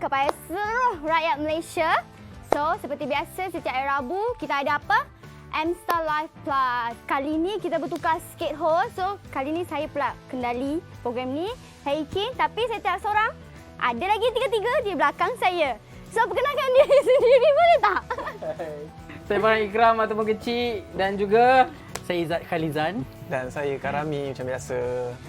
kepada seluruh rakyat Malaysia. So, seperti biasa setiap hari Rabu kita ada apa? M-Star Live Plus. Kali ni kita bertukar sikit host. So, kali ni saya pula kendali program ni. Saya Ikin, tapi saya tak seorang. Ada lagi tiga-tiga di belakang saya. So, perkenalkan diri sendiri boleh tak? Saya Farhan Ikram ataupun Kecil dan juga saya Izzat Khalizan. Dan saya Karami macam biasa.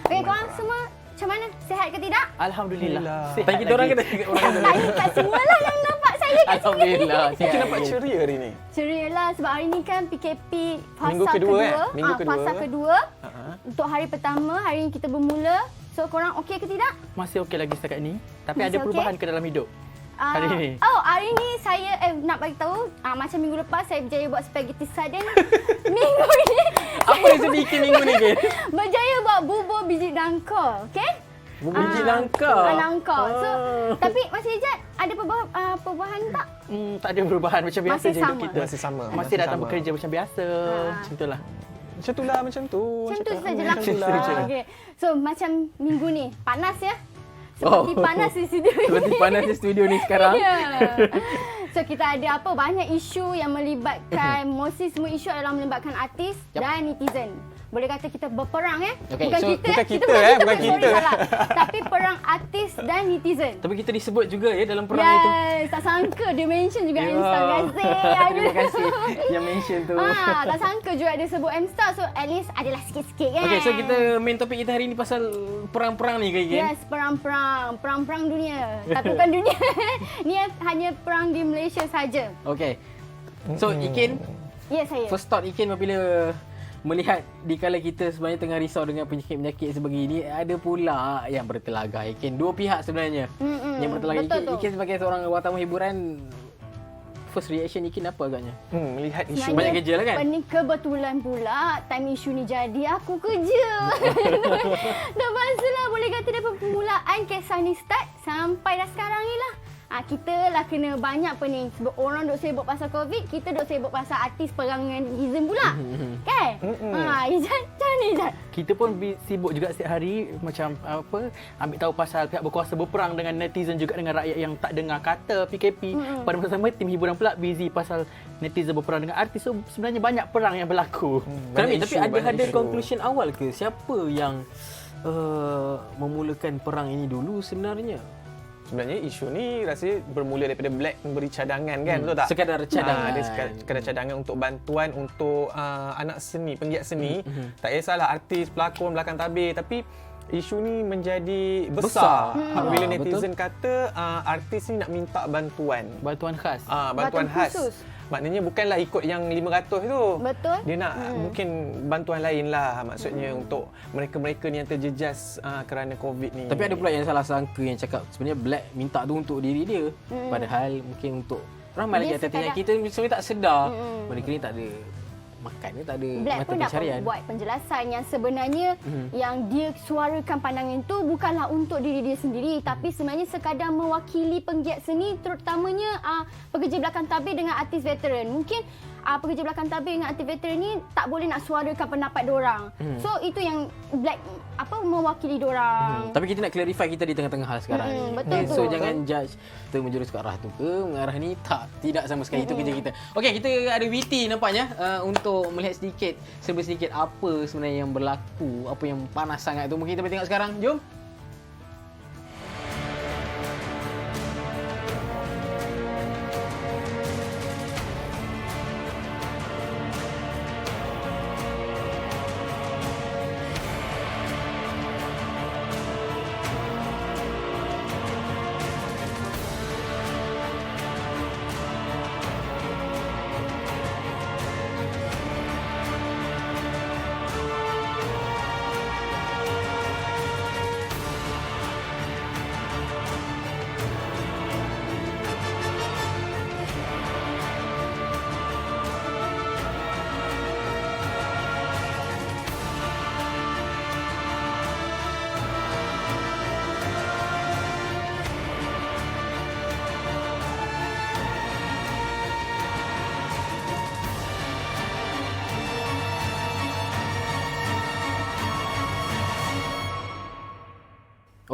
Okey, korang semua macam mana? Sihat ke tidak? Alhamdulillah. Sihat Tanya kita orang lagi. kena orang kena. Saya tak semualah yang nampak saya kat sini. Alhamdulillah. Kita nampak ceria hari ni. Ceria lah sebab hari ni kan PKP fasa Minggu kedua, Minggu kedua. Fasa kedua. Uh-huh. Untuk hari pertama, hari ni kita bermula. So, korang okey ke tidak? Masih okey lagi setakat ni. Tapi Masih ada okey? perubahan ke dalam hidup. Hari ni. Oh, hari ni saya nak bagi tahu macam minggu lepas saya berjaya buat spaghetti sardin. Minggu ni Apa yang sedikit minggu ni, Ken? berjaya buat bubur biji nangka, okey? Biji langka. Nangka. So, tapi Masih Ijat ada perubahan tak? Tak ada perubahan macam biasa Masih je hidup sama. kita. Masih sama. Masih datang bekerja macam biasa. Macam itulah. Macam tu lah, macam tu. Macam tu sajalah. Macam tu saja. Okey. So, macam minggu ni panas ya? Seperti panas di studio ni. Seperti panas di studio ni sekarang. Ya. So kita ada apa? Banyak isu yang melibatkan, mostly semua isu adalah melibatkan artis dan netizen. Boleh kata kita berperang ya. Okey, Bukan so kita, bukan kita, bukan sorry, kita. salah. Tapi perang artis dan netizen. Tapi kita disebut juga ya dalam perang itu. Yes, tak sangka dia mention juga Ya. M-Star Gazette. Terima kasih yang mention tu. Tak sangka juga dia sebut M-Star. So at least adalah sikit-sikit kan. Okey, so kita main topik kita hari ni pasal perang-perang ni ke, Ken? Yes, perang-perang. Perang-perang dunia. Tapi bukan dunia. Ni hanya perang di Malaysia saja. Okey. So, Ikin, Ya, saya. first thought Ikin apabila melihat di kala kita sebenarnya tengah risau dengan penyakit-penyakit sebegini, ada pula yang bertelagak, Ikin. Dua pihak sebenarnya yang bertelagak. Betul tu. Ikin sebagai seorang wartawan hiburan, first reaction Ikin apa agaknya? Melihat isu. Sebenarnya, Banyak kerja lah kan? Kebetulan pula time isu ni jadi aku kerja. Terpaksalah boleh kata daripada permulaan kisah ni start sampai dah sekarang ni lah. Kita lah kena banyak pening. Sebab orang duk sibuk pasal COVID, kita duk sibuk pasal artis perang dengan netizen pula. Kan? Ijat, macam ni Ijat? Kita pun sibuk juga setiap hari macam apa, ambil tahu pasal pihak berkuasa berperang dengan netizen juga dengan rakyat yang tak dengar kata PKP. Pada masa sama tim hiburan pula busy pasal netizen berperang dengan artis. So sebenarnya banyak perang yang berlaku. Banyak Tapi isu, banyak ada isu. conclusion awal ke? Siapa yang memulakan perang ini dulu sebenarnya? Sebenarnya isu ni rasa bermula daripada Black memberi cadangan kan, betul tak? Sekadar cadangan. Dia sekadar cadangan untuk bantuan untuk anak seni, penggiat seni. Tak kisahlah artis, pelakon, belakang tabir, tapi isu ni menjadi besar apabila netizen kata artis ni nak minta bantuan. Bantuan khas. Bantuan khas. khusus. Maknanya bukanlah ikut yang 500 tu. Betul. Dia nak mungkin bantuan lain lah maksudnya untuk mereka-mereka ni yang terjejas kerana COVID ni. Tapi ada pula yang salah sangka yang cakap sebenarnya Black minta tu untuk diri dia. Padahal mungkin untuk ramai lagi Dia artis yang sekadar- kita sebenarnya tak sedar. Mereka ni tak ada makan ni, tak ada Black mata pun dapat pencarian. buat penjelasan yang sebenarnya yang dia suarakan pandangan itu bukanlah untuk diri dia sendiri tapi sebenarnya sekadar mewakili penggiat seni terutamanya pekerja belakang tabir dengan artis veteran. Mungkin pekerja belakang tabir dengan artis veteran ni tak boleh nak suarakan pendapat diorang. So itu yang Black mewakili diorang. Tapi kita nak clarify kita di tengah-tengah hal sekarang ni. betul tu. So jangan judge kita menjurus ke arah tu ke, mengarah ni tidak sama sekali itu kerja kita. Okey, kita ada VT nampaknya untuk melihat sedikit apa sebenarnya yang berlaku, apa yang panas sangat tu. Mungkin kita boleh tengok sekarang. Jom.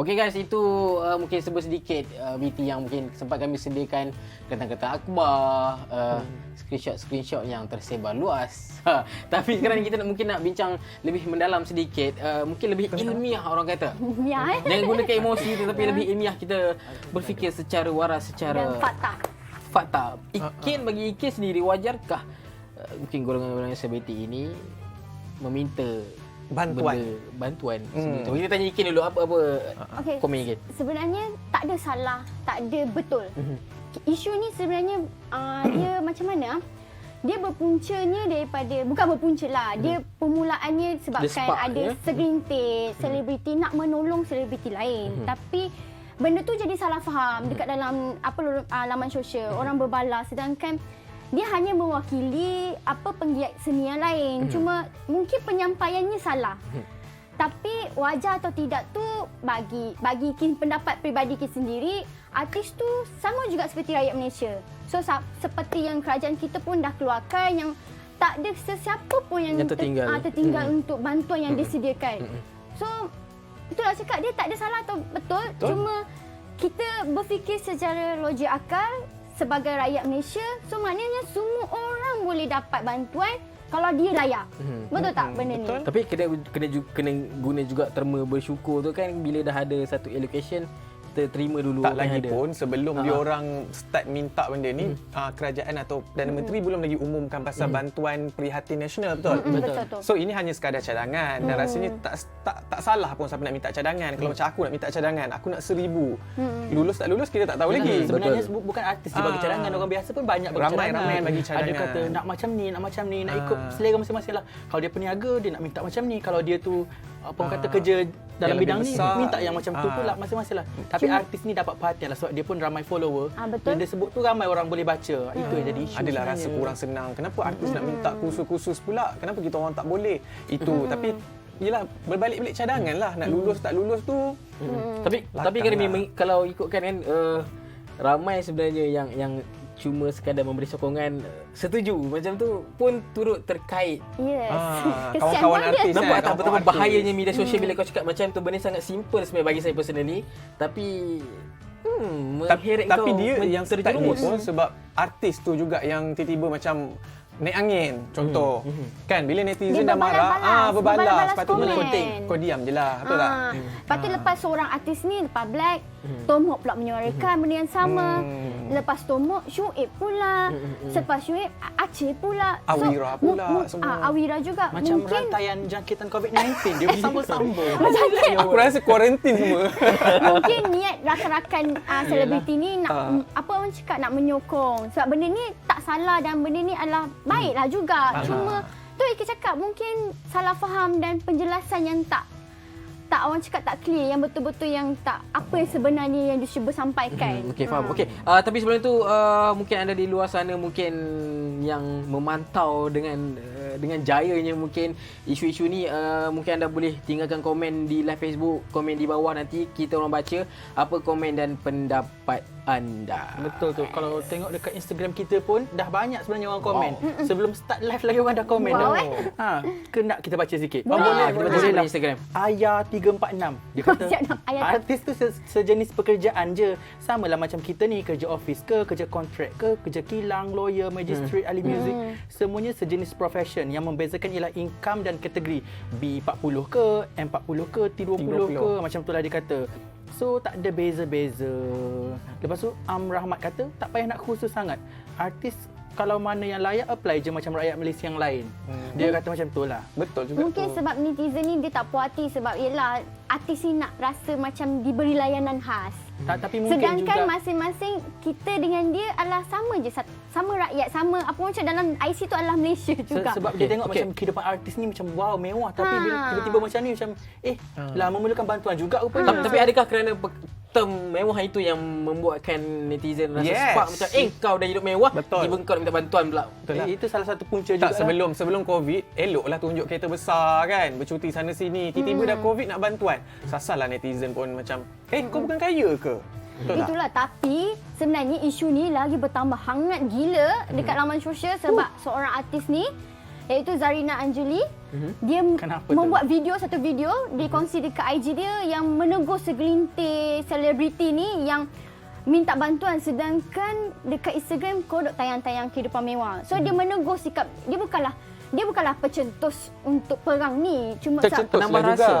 Okey guys, itu mungkin sedikit VT yang mungkin sempat kami sediakan kata-kata akhbar, screenshot yang tersebar luas. Tapi sekarang ni kita mungkin nak bincang lebih mendalam sedikit, mungkin lebih ilmiah orang kata. Ya, Jangan gunakan emosi tetapi lebih ilmiah, kita berfikir secara waras, secara dan fakta. Ikin bagi Ikin sendiri, wajarkah mungkin golongan-golongan selebriti ini meminta bantuan seperti kita tanya Ikin dulu, apa Okey. komen Ikin? Sebenarnya tak ada salah, tak ada betul. Isu ni sebenarnya dia macam mana? Dia berpuncanya daripada, bukan berpunca lah, dia permulaannya sebabkan spark, ada segelintir selebriti nak menolong selebriti lain. Tapi benda tu jadi salah faham dekat dalam laman sosial. Orang berbalas sedangkan dia hanya mewakili penggiat seni yang lain. Cuma mungkin penyampaiannya salah. Tapi wajar atau tidak tu bagi pendapat peribadi Kin sendiri, artis tu sama juga seperti rakyat Malaysia. So seperti yang kerajaan kita pun dah keluarkan yang tak ada sesiapa pun yang tertinggal untuk bantuan yang disediakan. So itulah cakap, dia tak ada salah atau betul. Cuma kita berfikir secara logik akal sebagai rakyat Malaysia, so maknanya semua orang boleh dapat bantuan kalau dia layak. Betul tak benda ni? Tapi kena guna juga terma bersyukur tu kan, bila dah ada satu allocation kita terima dulu. Tak lagi pun sebelum dia orang start minta benda ni, kerajaan atau Perdana Menteri belum lagi umumkan pasal bantuan prihatin nasional, betul? Betul. So ini hanya sekadar cadangan dan rasanya tak salah pun siapa nak minta cadangan. Kalau macam aku nak minta cadangan, aku nak 1,000. Lulus tak lulus kita tak tahu lagi. Sebenarnya bukan artis je bagi cadangan, orang biasa pun banyak bagi cadangan. Ramai bagi cadangan. Ada kata nak macam ni, nak ikut selera masing-masing lah. Kalau dia peniaga, dia nak minta macam ni. Kalau dia tu kata kerja dalam yang bidang ni, besar, minta yang macam tu pula masing-masing lah. Tapi artis ni dapat perhatian lah sebab dia pun ramai follower. Betul. Bila dia sebut tu ramai orang boleh baca. Itu yang jadi isu. Adalah sebenarnya. rasa kurang senang. Kenapa artis nak minta kursus pula? Kenapa kita orang tak boleh? Itu. Tapi yelah, berbalik-balik cadangan lah. Nak lulus tak lulus tu. Tapi kalau ikutkan kan, ramai sebenarnya yang cuma sekadar memberi sokongan, setuju macam tu pun turut terkait. Yes. Kesian Kawan-kawan pun dia. artis. Nampak tak kawan-kawan betapa artis. bahayanya media sosial bila kau cakap macam tu? Benda sangat simple sebenarnya bagi saya personally, tapi mengheret Tapi kau dia yang start ni terjerumus. pun sebab artis tu juga yang tiba-tiba macam naik angin. Contoh, kan bila netizen Dia dah marah, berbalas. Patutnya komen. kau diam je lah. Betul tak? Lepas tu lepas seorang artis ni, lepas Black, Tomok pula menyuarakan benda yang sama. Lepas Tomok, Syuib pula. Selepas Syuib, Aceh pula. Awira pula semua. Awira juga. Macam Mungkin rantaian jangkitan COVID-19. Dia bersambung-sambung. Aku rasa kuarantin semua. mungkin niat rakan-rakan selebriti ni nak orang cakap, nak menyokong. Sebab benda ni tak salah dan benda ni adalah baiklah juga. Cuma tu Ika cakap mungkin salah faham dan penjelasan yang tak orang cakap tak clear, yang betul-betul yang tak apa yang sebenarnya yang dicuba sampaikan. Okey, faham. Okey. Tapi sebelum tu mungkin anda di luar sana mungkin yang memantau dengan jayanya mungkin isu-isu ni, mungkin anda boleh tinggalkan komen di live Facebook, komen di bawah, nanti kita orang baca apa komen dan pendapat anda. Betul tu. Kalau tengok dekat Instagram kita pun dah banyak sebenarnya orang komen. Sebelum start live lagi orang dah komen Wow, dah. Kena kita baca sikit. Boleh, kita baca sikit di Instagram. Ayah 346. Dia kata Siap nak ayat tu. artis tu sejenis pekerjaan je. Samalah macam kita ni, kerja office ke, kerja kontrak ke, kerja kilang, lawyer, magistrate, ahli muzik. Semuanya sejenis profession. Yang membezakan ialah income dan kategori. B40 ke, M40 ke, T20 ke, macam tu lah dia kata. So tak ada beza-beza. Lepas tu Rahmat kata tak payah nak khusus sangat. Artis kalau mana yang layak apply je macam rakyat Malaysia yang lain. Dia kata macam tu lah. Betul juga Mungkin tu. sebab netizen ni dia tak puas hati sebab yelah artis ni nak rasa macam diberi layanan khas. Tapi mungkin Sedangkan juga masing-masing kita dengan dia adalah sama je, sama rakyat, sama apa macam dalam IC tu adalah Malaysia juga. sebab dia tengok macam kehidupan artis ni macam wow, mewah, tapi bila tiba-tiba macam ni macam lah memerlukan bantuan juga rupanya. Tapi adakah kerana term mewah itu yang membuatkan netizen rasa spark macam kau dah hidup mewah, Betul. tiba kau nak minta bantuan pula? Betul lah. Itu salah satu punca juga. Tak, sebelum COVID, eloklah tunjuk kereta besar kan, bercuti sana sini. Tiba-tiba dah COVID nak bantuan. Sasalah netizen pun macam, kau bukan kaya ke? Betul tak? Itulah, tapi sebenarnya isu ni lagi bertambah hangat gila dekat laman sosial sebab seorang artis ni iaitu Zarina Anjuli. Dia Kenapa membuat satu video dikongsi dekat IG dia yang menegur segelintir selebriti ni yang minta bantuan, sedangkan dekat Instagram kau duk tayang-tayang kehidupan mewah. So dia menegur sikap dia bukanlah pencetus untuk perang ni, cuma Tercetus penambah lah juga. rasa.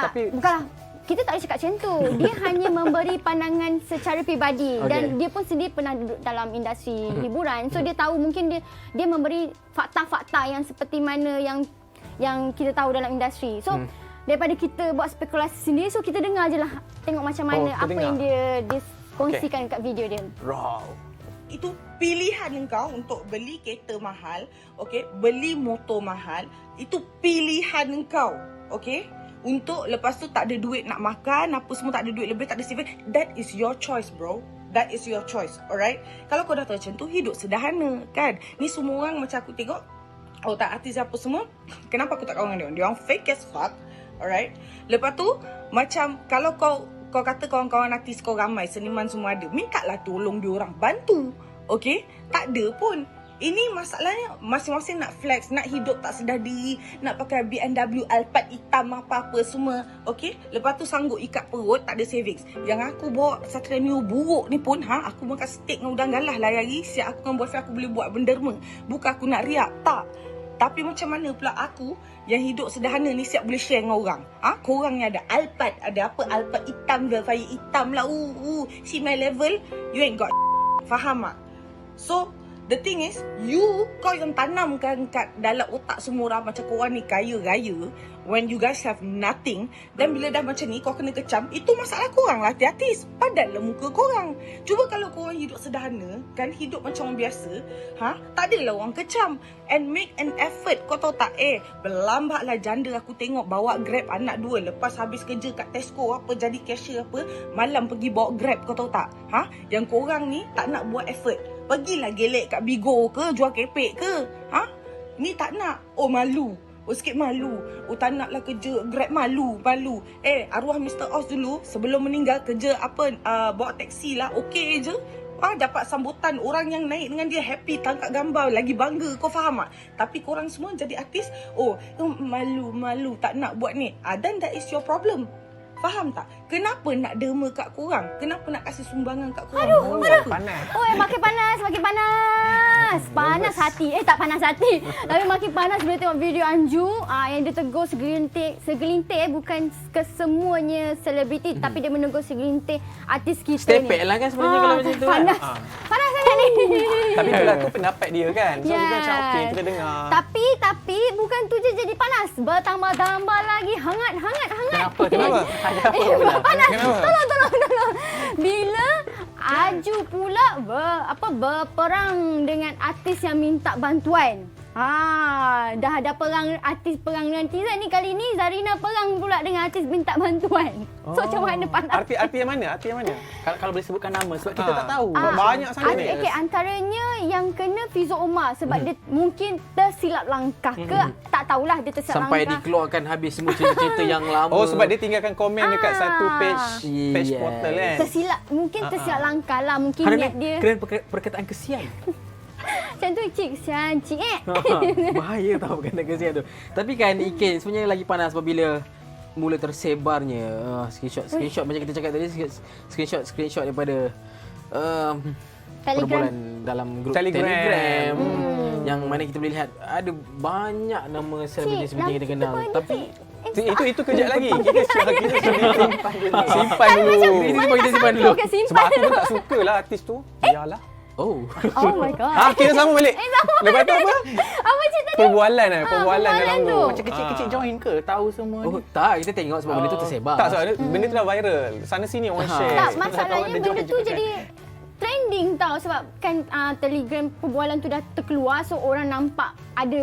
Tapi bukanlah, kita tak boleh cakap macam tu. Dia hanya memberi pandangan secara peribadi dan dia pun sendiri pernah duduk dalam industri hiburan. So dia tahu, mungkin dia memberi fakta-fakta yang seperti mana yang kita tahu dalam industri. So daripada kita buat spekulasi sendiri, so kita dengar je lah, tengok macam mana apa dengar. yang dia kongsikan kat video dia. raw. Itu pilihan engkau untuk beli kereta mahal, okey, beli motor mahal, itu pilihan engkau, okey? Untuk lepas tu tak ada duit nak makan, apa semua tak ada duit lebih, tak ada saving, that is your choice, bro. That is your choice, alright? Kalau kau dah tahu macam tu, hidup sederhana, kan? Ni semua orang macam aku tengok, oh tak artis apa semua, kenapa aku tak kawan dengan dia? Dia orang fake as fuck, alright? Lepas tu, macam kalau kau kata kawan-kawan artis kau ramai, seniman semua ada, mintalah tolong diorang, bantu. Okey? Tak ada pun. Ini masalahnya masing-masing nak flex, nak hidup tak sedar diri, nak pakai BMW Alphard hitam apa-apa semua. Okey? Lepas tu sanggup ikat perut, tak ada savings. Yang aku bawa Satria Mio buruk ni pun, aku makan steak dengan udang galah lah hari. Siap aku dengan boyfriend aku boleh buat benderma. Bukan aku nak riak, tak. Tapi macam mana pula aku yang hidup sederhana ni siap boleh share dengan orang? Korang yang ada Alphard, ada apa Alphard hitam, Velfire hitam lah. See my level, you ain't got faham tak? So, the thing is, kau yang tanamkan kat dalam otak semua orang macam korang ni kaya raya, when you guys have nothing, dan bila dah macam ni kau kena kecam, itu masalah korang lah artis. Padanlah muka korang. Cuba kalau korang hidup sederhana, kan, hidup macam orang biasa, tak adalah orang kecam. And make an effort. Kau tahu tak, berlambatlah janda aku tengok bawa Grab anak 2, lepas habis kerja kat Tesco apa, jadi cashier apa, malam pergi bawa Grab, kau tahu tak? Yang korang ni tak nak buat effort. Pergilah gelek kat Bigo ke, jual kepek ke. Ni tak nak. Oh malu. Oh sikit malu. Oh tak naklah kerja Grab, malu. Arwah Mr. Oz dulu sebelum meninggal kerja apa, bawa taksi lah, okey je. Dapat sambutan, orang yang naik dengan dia happy, tangkap gambar, lagi bangga, kau faham tak? Tapi korang semua jadi artis, malu, tak nak buat ni. Then that is your problem. Faham tak? Kenapa nak derma kat korang? Kenapa nak kasih sumbangan kat korang? Aduh. Panas. Makin panas. Panas hati. Tak panas hati. Tapi makin panas bila tengok video Anju yang dia tegur segelintir bukan kesemuanya selebriti, tapi dia menegur segelintir artis kita ni. Stepek lah kan sebenarnya kalau macam tu kan. Panas. Panas sangat ni. Tapi itulah tu pendapat dia kan. So kita macam Yes. okey, kita dengar. Tapi bukan tu je jadi panas. Bertambah-tambah lagi hangat. Kenapa? Ada apa pula? Panas. Kenapa? Tolong. Bila Aju pula berperang dengan artis yang minta bantuan. Dah ada artis perang dengan netizen ni, kali ni Zarina perang pula dengan artis minta bantuan. So macam mana panas? Arti yang mana? Kalau boleh sebutkan nama sebab kita tak tahu. Banyak sangat ni. Okay, antaranya yang kena Fizo Umar sebab dia mungkin tersilap langkah ke, tak tahulah dia tersilap Sampai langkah. dikeluarkan habis semua cerita-cerita yang lama. Oh, sebab dia tinggalkan komen dekat satu page Yes. portal kan. Tersilap langkah lah, mungkin Hari niat ni dia. keren perkataan kesian. Macam tu cik. Bahaya tau perkataan kesian tu. Tapi kan Iken sebenarnya lagi panas apabila mula tersebarnya screenshot macam kita cakap tadi, screenshot daripada perbualan dalam grup Telegram. Yang mana kita boleh lihat ada banyak nama selebriti yang kita kenal. Tapi Itu kejap lagi. Kita simpan dulu. kita simpan dulu. Okay, simpan Sebab aku pun dulu. tak suka lah artis tu. Biarlah. Oh. Oh my god. Kita sama balik. Lepas tu apa? Apa cerita dia? Perbualan dalam tu. tu. Macam kecil-kecil join ke? Tahu semua Oh, ni? tak, kita tengok sebab benda tu tersebar. Tak, sebab benda tu dah viral. Sana sini orang share. Tak, Tahu masalahnya ada benda join tu juga jadi trending tau sebab kan Telegram perbualan tu dah terkeluar, so orang nampak ada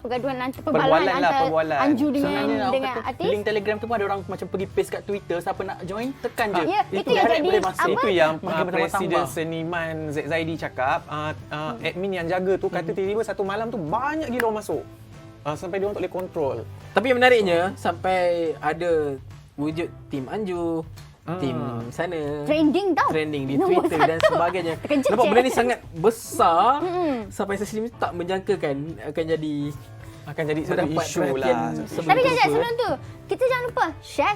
pergaduhan Perbualan antara Anju Sebenarnya dengan orang kata artis. link Telegram tu pun ada orang macam pergi paste kat Twitter, siapa nak join tekan je. Ya, itu yang direct jadi boleh masuk. Itu yang Bagi Presiden bertambah. Seniman Zaidi cakap, admin yang jaga tu kata tiba-tiba satu malam tu banyak gila orang masuk. Sampai dia orang tak boleh kontrol. Tapi yang menariknya sampai ada wujud tim Anju, Tim sana. Trending tau. Trending di Nombor Twitter dan satu. sebagainya. Terkejut Nampak je. benda ni sangat besar sampai saya sendiri tak menjangkakan akan jadi satu mendapat isu perhatian lah. Tapi jangan sebelum tu, kita jangan lupa share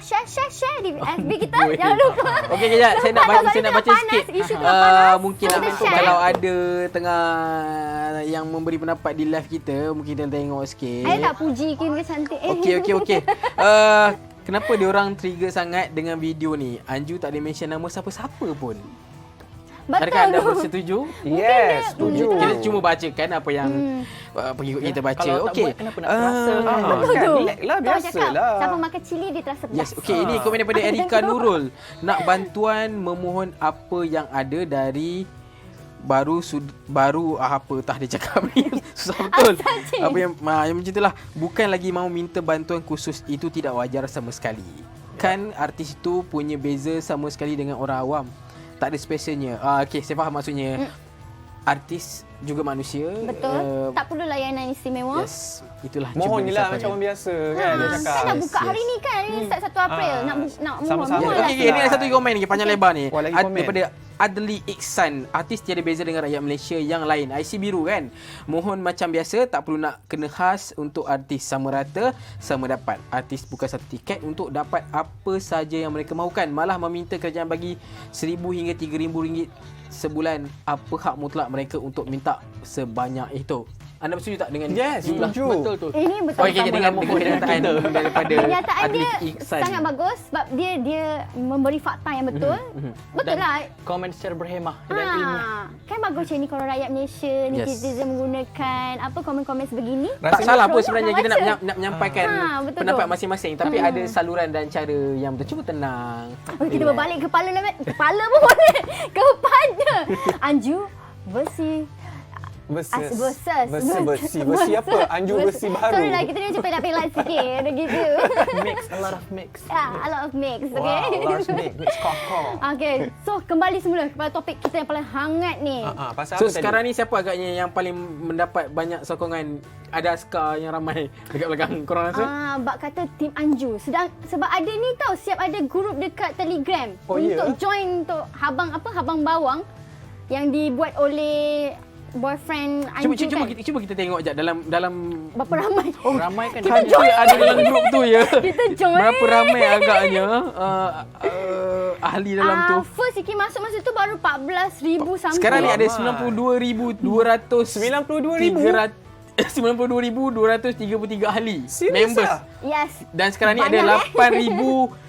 di FB kita. Jangan lupa. Okey kejap, saya nak baca Panas, sikit. isu tengah panas. Mungkin Kita share. kalau ada tengah yang memberi pendapat di live kita, mungkin kita tengok sikit. Saya tak puji Kim cantik. Okey. Kenapa dia orang trigger sangat dengan video ni? Anju tak ada mention nama siapa-siapa pun. Adakah anda Betul. bersetuju? Yes, setuju. Kita cuma bacakan apa yang pengikut kita baca. Kalau tak Okey. buat, kenapa nak terasa? Betul tu. Relax lah, Tu orang cakap, biasalah. siapa makan cili dia terasa pedas. Yes, okey. Ini komen daripada Erika Nurul. Nak bantuan memohon apa yang ada dari baru apa tah dia cakap ni. Susah betul. Apa yang macam itulah. Bukan lagi mahu minta bantuan khusus, itu tidak wajar sama sekali. Kan artis itu punya beza sama sekali dengan orang awam. Tak ada specialnya. Okey, saya faham maksudnya. Artis juga manusia. Betul. Tak perlu layanan istimewa. Yes, itulah. Mohon je lah disampaikan. macam orang biasa kan dia cakap. Kan nak buka hari ni kan. Hari ni start 1 April. Nak Sama-sama. mohon Okey, ini ada satu komen lagi panjang lebar ni. Lagi komen. Daripada Adli Iksan, artis tiada beza dengan rakyat Malaysia yang lain. IC biru kan. Mohon macam biasa, tak perlu nak kena khas untuk artis, sama rata, sama dapat. Artis bukan satu tiket untuk dapat apa saja yang mereka mahukan. Malah meminta kerajaan bagi RM1,000 hingga RM3,000 sebulan. Apa hak mutlak mereka untuk minta sebanyak itu? Anda bersetuju tak dengan Yes, jumlah? setuju. Betul tu. Ini betul. Okey, dengan kenyataan daripada Kenyataan Adli dia Iksan. sangat bagus sebab dia memberi fakta yang betul. Betul lah. Komen secara berhemah dan ilmiah. Kan bagus macam ni kalau rakyat Malaysia, netizen menggunakan komen-komen sebegini. Tak salah pun Betul, sebenarnya nak kita baca. nak menyampaikan betul pendapat tu. masing-masing, tapi ada saluran dan cara yang betul. Cuba tenang. Oh, kita berbalik kepala pun boleh. Kepada Anju Besi. Besi apa? Anju besi baru. Sorry lah, kita ni macam pelat-pelat sikit. Gitu. Mix, a lot of mix. A lot of mix. Okay. Wow, large mix koko. Okay. So, kembali semula kepada topik kita yang paling hangat ni. Pasal So apa sekarang tadi? ni siapa agaknya yang paling mendapat banyak sokongan? Ada askar yang ramai dekat belakang korang rasa? Bak kata tim Anju. Sebab ada ni tau, siap ada grup dekat Telegram Oh, untuk ya? join untuk habang bawang yang dibuat oleh boyfriend Anju Cuba kan. cuba kita tengok jap dalam Berapa ramai? Ramai kan kita ada dalam grup tu ya. Kita join. Berapa ramai agaknya ahli dalam tu? First Iki masuk masa tu baru 14,000 something. Sekarang ni ada Ramai. 92,200 92,233 ahli Serius members. ah? Yes. Dan sekarang ni Banyak, ada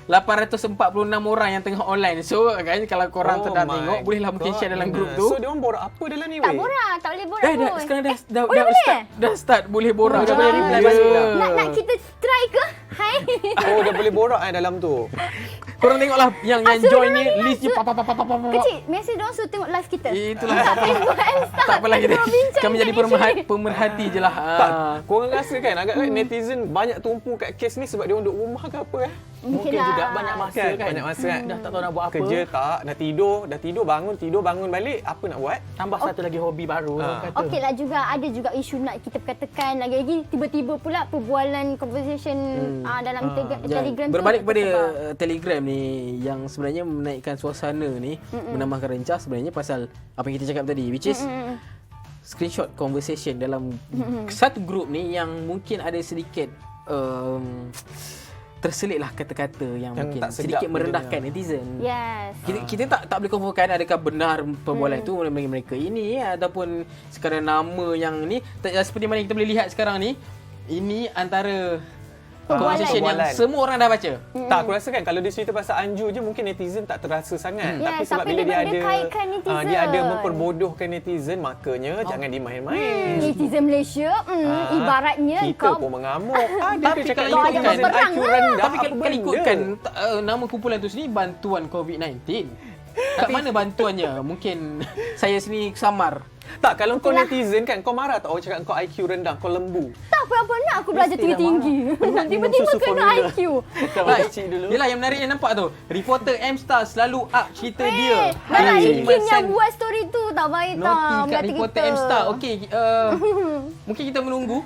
8,846 orang yang tengah online. So kan kalau korang sedang my tengok, bolehlah mungkin share dalam grup goodness. tu. So dia orang borak apa dalam ni Tak weh? borak, tak boleh borak Dah pun. sekarang dah dah boleh? start boleh borak. Dah boleh reply balik dah. Nak kita try ke? Hai. Oh, dah boleh borak dalam tu. Korang tengoklah yang join ni list je pap. Kecil, mesti diorang suruh tengok live kita. Itulah Facebook and stuff. tak apalah kita. Kita berbincang Kami jadi actually. pemerhati je lah. Tak, korang rasa kan agak netizen banyak tumpu kat kes ni sebab dia orang duduk rumah ke apa Mungkin lah. juga banyak masa Kan? kan. Banyak masa kan? Dah tak tahu nak buat apa. Kerja tak, dah tidur bangun balik, apa nak buat? Tambah satu lagi hobi baru orang kata. Okey lah juga, ada juga isu nak kita perkatakan lagi-lagi tiba-tiba pula perbualan conversation dalam Telegram tu. Berbalik kepada sebab- Telegram ni yang sebenarnya menaikkan suasana ni, menambahkan rencah sebenarnya pasal apa yang kita cakap tadi, which is screenshot conversation dalam satu grup ni yang mungkin ada sedikit terselitlah kata-kata yang mungkin tak sedap sedikit merendahkan dengar. netizen. Yes. Kita tak boleh confirmkan adakah benar perbualan itu oleh mereka ini ataupun sekadar nama yang ni. Seperti mana kita boleh lihat sekarang ni, ini antara conversation yang Perbualan. semua orang dah baca. Tak, aku rasa kan kalau dia cerita pasal Anju je mungkin netizen tak terasa sangat. Yes, Tapi sebab tapi bila dia dia ada kaitkan netizen. dia ada memperbodohkan netizen, makanya jangan dimain-main. Netizen Malaysia, ibaratnya Kita kau pun mengamuk. Ada Tapi dia cakap kalau netizen ikutkan- IQ berperang rendah. Tapi apa kalau benda? ikutkan nama kumpulan tu sendiri bantuan COVID-19. Kat mana bantuannya? Mungkin saya sendiri samar. Tak, kalau kau netizen kan, kau marah tak orang cakap kau IQ rendah, kau lembu. tak apa-apa nak aku belajar Mestilah tinggi-tinggi. Nak minum Tiba-tiba susu kena formula. IQ. Kau kecil dulu. Yelah yang menarik yang nampak tu, reporter M-Star selalu up cerita dia. Dah nak Cik Ikin yang Masan buat story tu tak baik tak. Noti kat Berkata reporter kita. M-Star. Okey, mungkin kita menunggu.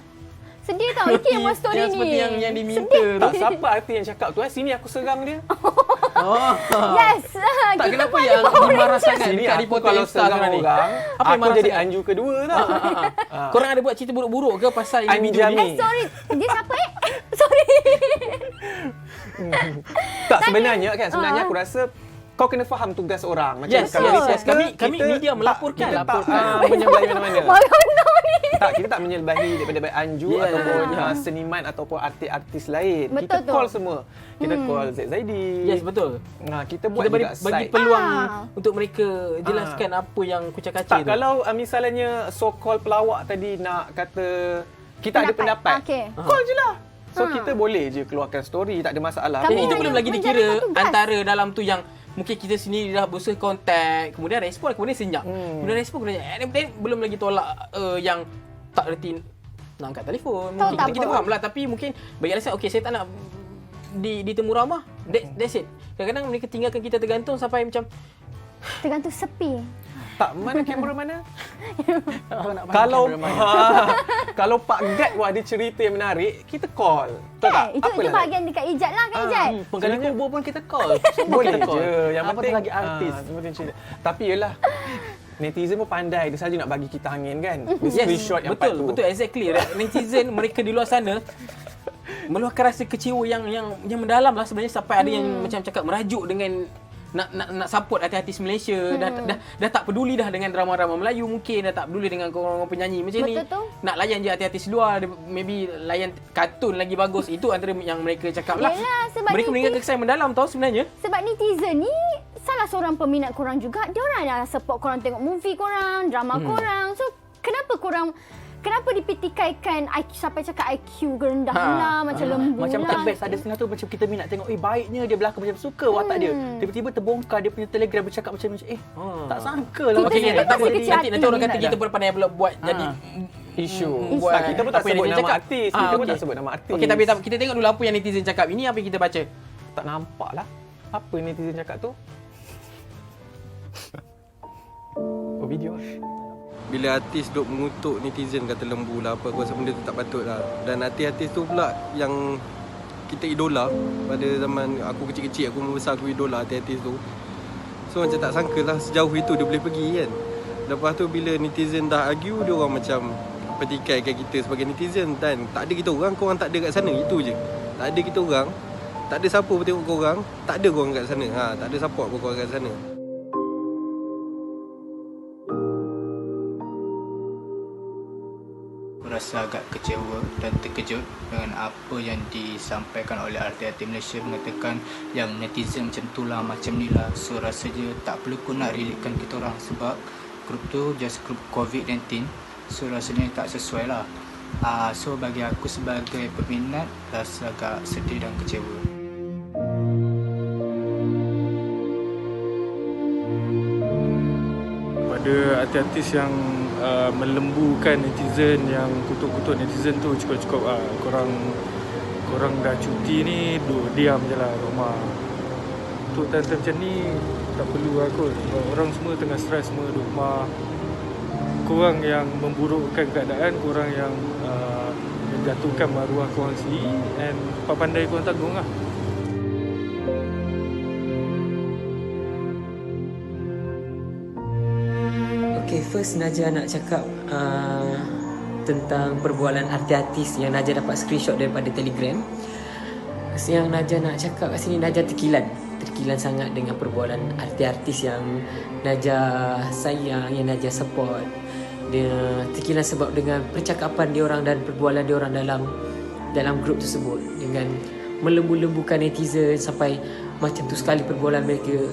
Sedih tau Ikin yang buat story yang ni. seperti yang diminta Sedih. tu. Tak, siapa arti yang cakap tu? Sini aku serang dia. Yes. Tak, Kita kenapa pun yang ada Power marah Rangers. sangat Sini dekat aku reporter kalau Insta serang sekarang ni? orang, Apa yang aku marah jadi sangat? anju kedua tau. Korang ada buat cerita buruk-buruk ke pasal I'm ibu Jamie. ni? Sorry, dia siapa Sorry. Tak, sebenarnya aku rasa kau kena faham tugas orang. Macam Yes, kalau yes, yes. reporter, Kami media melaporkan. Kita tak Laporkan. menyelbahi mana-mana. Marono ni. Tak, kita tak menyelbahi daripada baik anju Yeah. ataupun seniman ataupun artis-artis lain. Betul Kita tu. call semua. Kita call Z Zaidi. Yes, betul. Nah, kita buat Kita bagi, juga bagi site. peluang untuk mereka jelaskan apa yang kucak-kacir Tak, tu. kalau misalnya so-called pelawak tadi nak kata kita ada pendapat, Okey. call je lah. So kita boleh je keluarkan story, tak ada masalah. Kamu Itu hanya belum lagi menjalankan dikira tugas. antara dalam tu yang mungkin kita sendiri dah berusaha kontak, kemudian respon, kemudian senyap. Kemudian respon, kemudian belum lagi tolak yang tak reti nak angkat telefon. Tahu Mungkin tak kita apa. faham lah, tapi mungkin bagi alasan okey saya tak nak ditemu ramah. That's it. Kadang-kadang mereka tinggalkan kita tergantung sampai macam Tergantung sepi. Tak, mana kamera mana? Kau nak Kalau pandang kamera mana? kalau Pak Gad ada cerita yang menarik, kita call. Betul tak? Itu Apalah. bahagian dekat Ijat lah kan Ijat. Penggali kubur pun kita call. Semua Boleh kita call. je. Yang Apatah penting lagi artis. yang penting cerita. Tapi yelah, netizen pun pandai. Dia saja nak bagi kita angin kan. Dia yes, screenshot yang betul, part tu. betul, exactly. Netizen mereka di luar sana meluahkan rasa kecewa yang mendalam lah sebenarnya, sampai ada yang macam cakap merajuk dengan nak support artis Malaysia. Dah tak peduli dah dengan drama-drama Melayu, mungkin dah tak peduli dengan orang penyanyi macam ni. Betul tu. Nak layan je artis luar, maybe layan kartun lagi bagus. Itu antara yang mereka cakap lah. Yelah, sebab Mereka meninggalkan kesan mendalam tau sebenarnya. Sebab netizen ni salah seorang peminat korang juga. Dia orang yang support korang tengok movie korang, drama korang. So kenapa dipetikaikan IQ, sampai cakap IQ rendah lah, macam lembu Macam lah. terbest ada setengah tu macam kita minat tengok baiknya dia berlakon, macam suka watak dia. Tiba-tiba terbongkar dia punya telegram bercakap macam tak sangka lah. Kita Okey, ni tak apa. masih kecil Nanti hati orang kata dah. kita pun pandai buat jadi Isu. buat Tak, kita pun tak apa yang sebut netizen nama cakap. artis. Kita pun okey. tak sebut nama artis. Okey, tapi kita tengok dulu apa yang netizen cakap. Ini apa yang kita baca. Tak nampak lah. Apa netizen cakap tu? Oh, video. Bila artis duk mengutuk netizen kata lembu lah apa, aku rasa benda tu tak patut lah. Dan artis-artis tu pula yang kita idola pada zaman aku kecil-kecil, aku membesar, aku idola artis-artis tu. So macam tak sangka lah sejauh itu dia boleh pergi kan. Lepas tu bila netizen dah argue, dia orang macam petikaikan kita sebagai netizen. Dan tak ada kita orang, korang tak ada kat sana, itu je. Tak ada kita orang, tak ada siapa pun tengok korang, tak ada korang kat sana. Tak ada support pun korang kat sana. Rasa agak kecewa dan terkejut dengan apa yang disampaikan oleh artis-artis Malaysia, mengatakan yang netizen macam tu lah, macam ni lah. So rasanya tak perlu pun nak relatekan kita orang sebab grup tu just grup COVID-19. So rasanya tak sesuai lah. So bagi aku sebagai peminat, rasa agak sedih dan kecewa. Pada artis-artis yang melembukan netizen, yang kutuk-kutuk netizen tu cukup-cukup korang dah cuti ni duduk diam je lah rumah. Untuk time-time macam ni tak perlu lah kot. Orang semua tengah stres, semua duduk rumah. Korang yang memburukkan keadaan, korang yang menjatuhkan maruah korang sendiri, and pandai korang tanggung lah. Okay, first Najah nak cakap tentang perbualan artis-artis yang Najah dapat screenshot daripada Telegram. Yang Najah nak cakap kat sini, Najah terkilan sangat dengan perbualan artis-artis yang Najah sayang, yang Najah support. Dia terkilan sebab dengan percakapan diorang dan perbualan diorang dalam grup tersebut, dengan melembu-lembukan netizen sampai macam tu sekali perbualan mereka.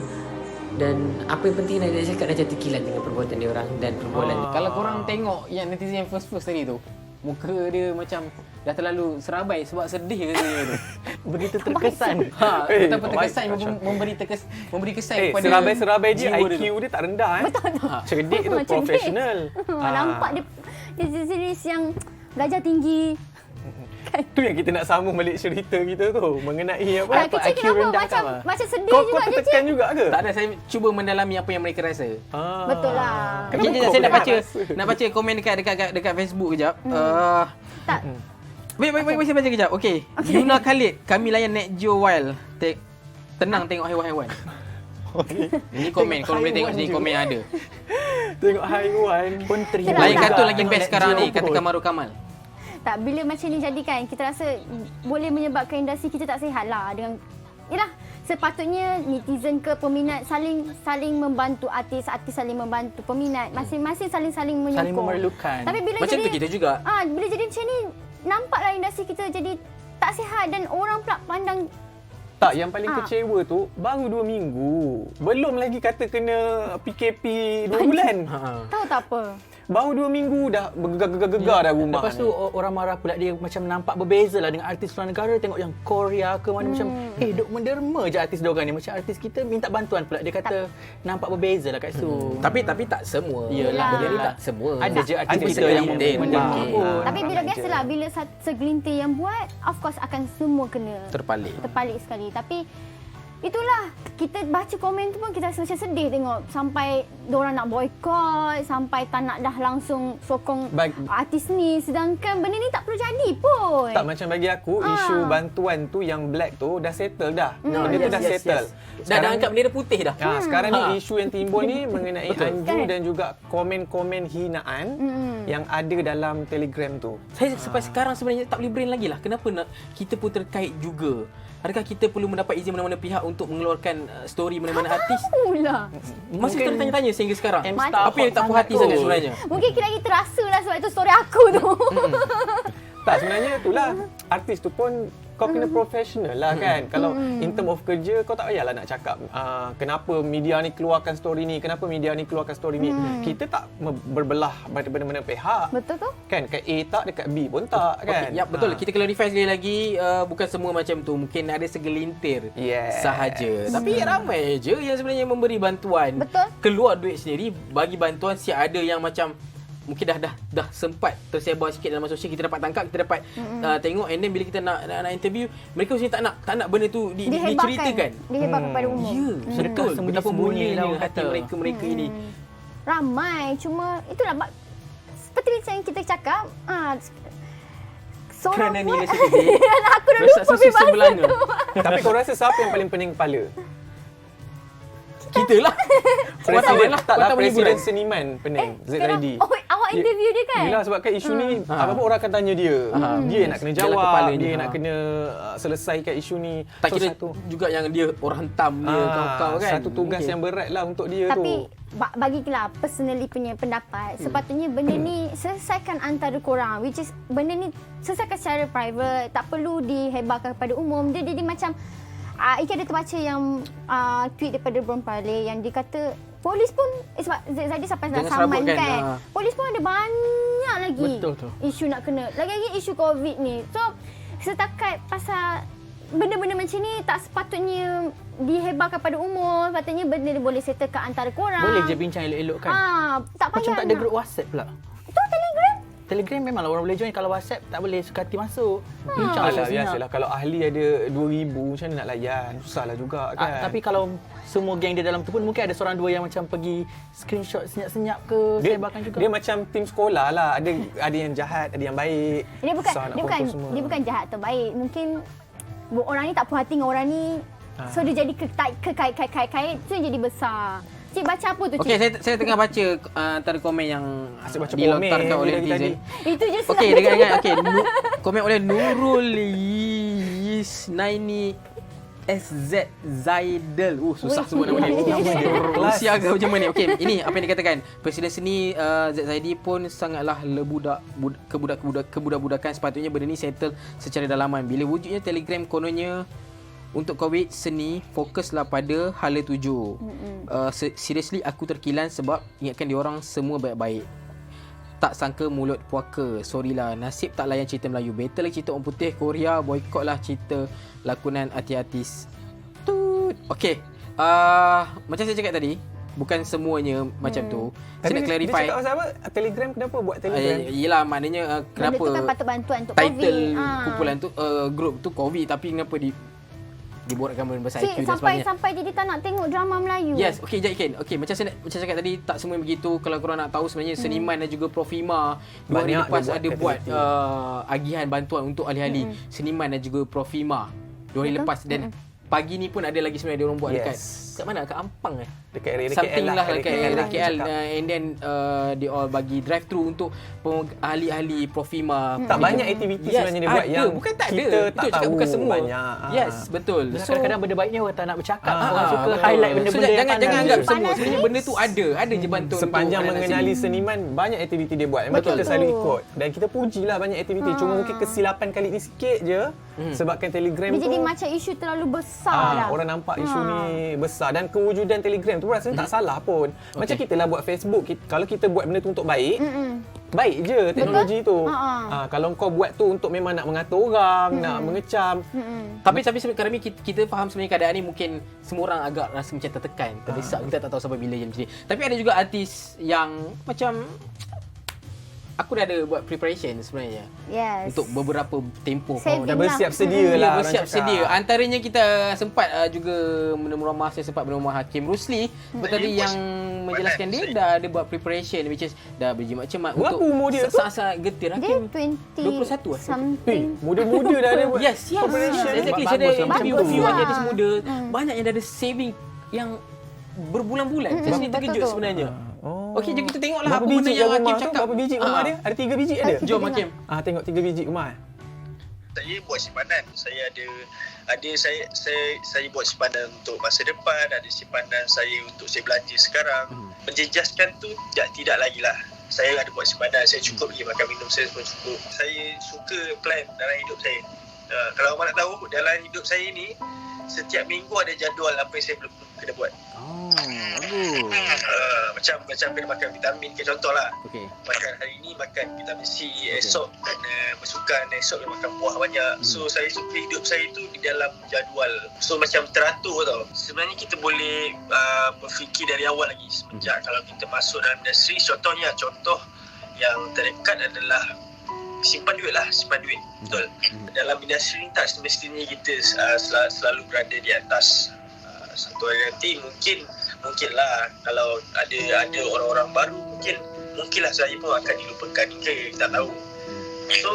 Dan apa yang penting nak cakap, Najah terkilan dengan perbuatan dia orang dan perbualan dia. Kalau korang tengok yang netizen yang first tadi tu, muka dia macam dah terlalu serabai sebab sedih ke tu. Begitu terkesan. Betapa terkesan, memberi kesan kepada Serabai-serabai je, jiwa IQ dia tak rendah. Betul tu. Cerdik tu, Macam profesional. Nampak dia series yang gajah tinggi. Tu yang kita nak sambung balik cerita kita tu, mengenai apa? Kecil IQ kenapa rendah macam sedih Kau juga je, tertekan juga ke? Tak ada, saya cuba mendalami apa yang mereka rasa. Betul lah. Okey, Kenapa saya kau nak baca komen dekat Facebook kejap. Tak. Baik, saya baca kejap. Okey. Yuna Khalid, kami layan Net Geo Wild. Tenang tengok haiwan-haiwan. Ini komen, kalau boleh tengok sini komen ada. Tengok haiwan pun terima. Lain kartun lagi best sekarang ni, kata Kamarul Kamal. Tak, bila macam ni jadi kan, kita rasa boleh menyebabkan industri kita tak sihat lah dengan, yalah, sepatutnya netizen ke peminat saling membantu artis saling membantu peminat, masing-masing saling menyokong. Saling memerlukan. Tapi bila Macam jadi tu kita juga. bila jadi macam ni, nampaklah industri kita jadi tak sihat dan orang pula pandang. Tak, yang paling kecewa tu baru 2 minggu. Belum lagi kata kena PKP 2 bulan. Tahu tak apa? Baru 2 minggu dah bergegar-gegar dah rumah. Lepas tu orang marah pula dia macam nampak berbeza lah dengan artis luar negara. Tengok yang Korea ke mana macam duk menderma je artis diorang ni. Macam artis kita minta bantuan pula. Dia kata nampak berbeza lah kat situ. Tapi tak semua. Yelah. Benda ni tak semua. Ada je artis Ada kita yang segelintir. menderma Okey. pun. Tapi bila biasalah, bila segelintir yang buat, of course akan semua kena Terpalit. sekali. Tapi itulah, kita baca komen tu pun kita rasa macam sedih tengok. Sampai diorang nak boykot, sampai tak nak dah langsung sokong artis ni. Sedangkan benda ni tak perlu jadi pun. Tak, macam bagi aku, isu bantuan tu yang black tu dah settle dah. Benda tu dah settle. Dah angkat bendera putih dah. Sekarang ni isu yang timbul ni mengenai Anju dan juga komen-komen hinaan yang ada dalam Telegram tu. Saya sampai sekarang sebenarnya tak boleh brain lagi lah. Kenapa nak kita pun terkait juga? Adakah kita perlu mendapat izin mana-mana pihak untuk mengeluarkan story mana-mana artis? Mula. Masih kita tanya-tanya sehingga sekarang. Macam- Apa yang tak puas hati sangat sebenarnya? Mungkin kira lagi terasa lah sebab itu story aku tu. Tak, sebenarnya itulah, artis tu pun kau kena profesional lah kan. Kalau in term of kerja, kau tak payahlah nak cakap kenapa media ni keluarkan story ni, kenapa media ni keluarkan story ni. Kita tak berbelah mana-mana pihak. Betul tu? Kan, kat A tak, dekat B pun tak kan. Ya, betul. Kita clarify sekali lagi, bukan semua macam tu. Mungkin ada segelintir sahaja. Tapi ramai je yang sebenarnya memberi bantuan. Betul. Keluar duit sendiri, bagi bantuan. Siap ada yang macam mungkin dah sempat tersebar sikit dalam sosial, kita dapat tangkap, kita dapat tengok, and then bila kita nak interview, mereka mesti tak nak benda tu diceritakan. Dihebarkan kepada umum. Ya, betul. Betapa bolehnya hati mereka ini. Ramai, cuma itulah seperti macam yang kita cakap, Kerana nilai sedikit. Aku dah lupa susu sebelanga. Tapi kau rasa siapa yang paling pening kepala? Kita lah. Presiden Kuantan Presiden hiburan. Seniman pening, ZID. Awak interview dia kan? Yelah, sebab kan isu ni apa-apa orang akan tanya dia. Dia yang nak kena Jalan jawab, kepalanya. dia nak kena selesaikan isu ni. Tak kira juga yang dia orang hantam dia kau kan. Satu tugas yang berat lah untuk dia Tapi tu. bagilah personally punya pendapat, sepatutnya benda ni selesaikan antara korang, which is benda ni selesaikan secara private, tak perlu dihebarkan kepada umum. Dia jadi macam Ika ada terbaca yang tweet daripada Bron Pale yang dia kata polis pun sebab Zaidi sampai nak saman kan. Polis pun ada banyak lagi isu nak kena. Lagi-lagi isu COVID ni. So setakat pasal benda-benda macam ni tak sepatutnya dihebarkan pada umum. Sepatutnya benda ni boleh settlekan antara korang. Boleh je bincang elok-elok kan. Tak payah macam tak ada grup WhatsApp pula. Itu Telegram. Telegram memanglah orang boleh join, kalau WhatsApp tak boleh suka hati masuk. Bincang Alah, biasalah kalau ahli ada 2,000 macam mana nak layan? Susahlah juga kan. Tapi kalau semua geng dia dalam tu pun mungkin ada seorang dua yang macam pergi screenshot senyap-senyap ke, sebarkan juga. Dia macam tim sekolah lah. Ada yang jahat, ada yang baik. Dia bukan jahat atau baik. Mungkin orang ni tak puas hati dengan orang ni. So dia jadi kait-kait tu yang jadi besar. Cik baca apa tu, Cik? Okey, saya tengah baca antara komen yang dilontarkan oleh netizen. Itu je senang. Okey, dengar. Okey, komen oleh Nurul Yisnaini SZ Zaidel. Susah sebut nama dia. Rusia ke macam mana? Okey, ini apa yang dikatakan. Presiden seni ZZID pun sangatlah kebudak-budakan. Sepatutnya benda ni settle secara dalaman. Bila wujudnya Telegram kononnya untuk COVID seni, fokuslah pada hala tuju. Seriously aku terkilan sebab ingatkan diorang semua baik-baik. Tak sangka mulut puaka. Sorry lah, nasib tak layan cerita Melayu. Better lagi cerita orang putih Korea. Boykot lah cerita lakonan artis-artis. Okey, macam saya cakap tadi, bukan semuanya macam tu. Saya nak clarify. Dia cakap pasal apa? Telegram, kenapa buat Telegram? Yelah, maknanya kenapa benda tu kan patut bantuan untuk title COVID. kumpulan tu, grup tu COVID, tapi kenapa dibuatkan benda pasal IQ dan sebagainya. Sampai jadi tak nak tengok drama Melayu. Yes, okey Jad Iken. Okey, macam cakap tadi, tak semua begitu. Kalau korang nak tahu sebenarnya seniman dan juga Prof Hima 2 hari lepas ada buat agihan bantuan untuk ahli-ahli seniman dan juga Prof Hima 2 hari lepas, dan pagi ni pun ada lagi sebenarnya dia orang buat dekat mana? Kat Ampang Dekat area something KL lah dekat KL cakap. and then they all bagi drive thru untuk ahli-ahli Profima. Tak banyak aktiviti sebenarnya dia buat yang bukan tak ada. kita Itu tak cakap tahu bukan semua. banyak. Yes, betul. So, kadang-kadang benda baik ni orang tak nak bercakap. Orang Ah, suka betul. highlight benda-benda yang jangan panas anggap je. semua. Sebenarnya benda tu ada je bantu Sepanjang untuk anak-anak mengenali sini. seniman, banyak aktiviti dia buat. Memang Betul. kita selalu ikut. Dan kita pujilah banyak aktiviti. Cuma mungkin kesilapan kali ni sikit je. Sebabkan Telegram Dia tu jadi macam isu terlalu besar dah. orang nampak isu ni besar. Dan kewujudan Telegram tu rasanya tak salah pun. Macam kita lah buat Facebook. Kalau kita buat benda tu untuk baik, baik je teknologi tu. Kalau kau buat tu untuk memang nak mengatur orang, nak mengecam. Tapi sekarang ni kita faham sebenarnya keadaan ni mungkin semua orang agak rasa macam tertekan, terdesak. Kita tak tahu sampai bila je macam ni. Tapi ada juga artis yang macam aku dah ada buat preparation sebenarnya. Yes. Untuk beberapa tempoh. Saving Dah lah. bersiap sedia lah. orang bersiap cakap. sedia. Antaranya kita sempat juga menemui saya sempat menemui Hakim Rusli tadi yang menjelaskan dia dah ada buat preparation which is dah berjimat-cemat Berapa untuk umur dia tu? saat-saat getir. Dia Hakim 20 21 something. Muda-muda dah ada buat Yes, preparation. exactly. Bagus Saya ada lah. interview Bagus few lah. artis muda, banyak yang dah ada saving yang berbulan-bulan. Saya sendiri terkejut betul. sebenarnya. Oh. Okey, jom kita tengoklah Berapa apa biji benda kat yang rumah Hakim tu? cakap. Berapa biji rumah dia? Ada 3 biji ada? Jom Hakim. Tengok 3 biji rumah. Saya buat simpanan. Saya saya buat simpanan untuk masa depan, ada simpanan saya untuk saya belanja sekarang. Menjejaskan tu tidak lagi lah. Saya ada buat simpanan, saya cukup pergi makan minum saya semua cukup. Saya suka plan dalam hidup saya. Kalau orang nak tahu, dalam hidup saya ni setiap minggu ada jadual apa yang saya kena buat. Macam kena makan vitamin ke contohlah. Okey. Makan hari ni makan vitamin C, esok kena bersukan, esok kena makan buah banyak. So saya suka hidup saya tu di dalam jadual. So macam teratur tau. Sebenarnya kita boleh berfikir dari awal lagi semenjak kalau kita masuk dalam industri. Contoh yang terdekat adalah simpan duit. Betul. Dalam industri ni tak semestinya kita selalu berada di atas. Satu hari nanti mungkinlah kalau ada orang-orang baru mungkinlah saya pun akan dilupakan ke, tak tahu. So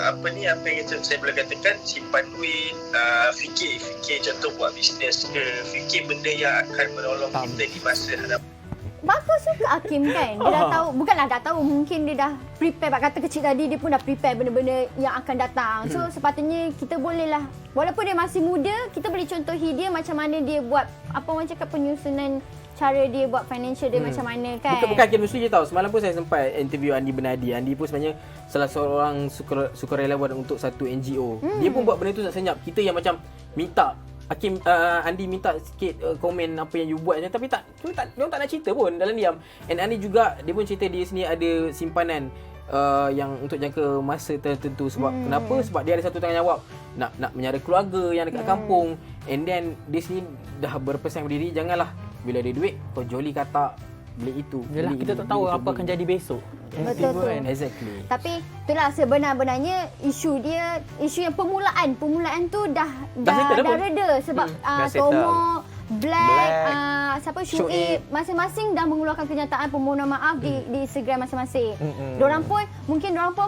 apa yang saya boleh katakan, simpan duit, fikir contoh buat bisnes ke, fikir benda yang akan menolong kita di masa hadapan. Bagus juga Hakim kan. Dia dah tahu, bukanlah dah tahu, mungkin dia dah prepare. Bak kata kecil tadi, dia pun dah prepare benda-benda yang akan datang. So sepatutnya kita bolehlah, walaupun dia masih muda, kita boleh contohi dia macam mana dia buat, apa orang cakap, penyusunan cara dia buat financial dia macam mana kan. Bukan Hakim Rusli je tau. Semalam pun saya sempat interview Andi Bernadi. Andi pun sebenarnya salah seorang sukarelawan untuk satu NGO. Dia pun buat benda tu senyap. Kita yang macam minta Hakim, Andi minta sikit komen apa yang you buat je, tapi dia tak nak cerita pun dalam diam. And Andi juga, dia pun cerita dia sendiri ada simpanan yang untuk jangka masa tertentu. Sebab kenapa? Sebab dia ada satu tanggungjawab nak menyara keluarga yang dekat kampung. And then dia sendiri dah berpesan berdiri, janganlah bila ada duit kau joli katak beli itu. Yalah, kita tak tahu apa akan jadi besok. Betul tu. Exactly. Tapi itulah sebenar-benarnya isu yang permulaan tu dah reda sebab Tomo, Black, siapa Syuib, masing-masing dah mengeluarkan kenyataan permohonan maaf di Instagram masing-masing. Diorang pun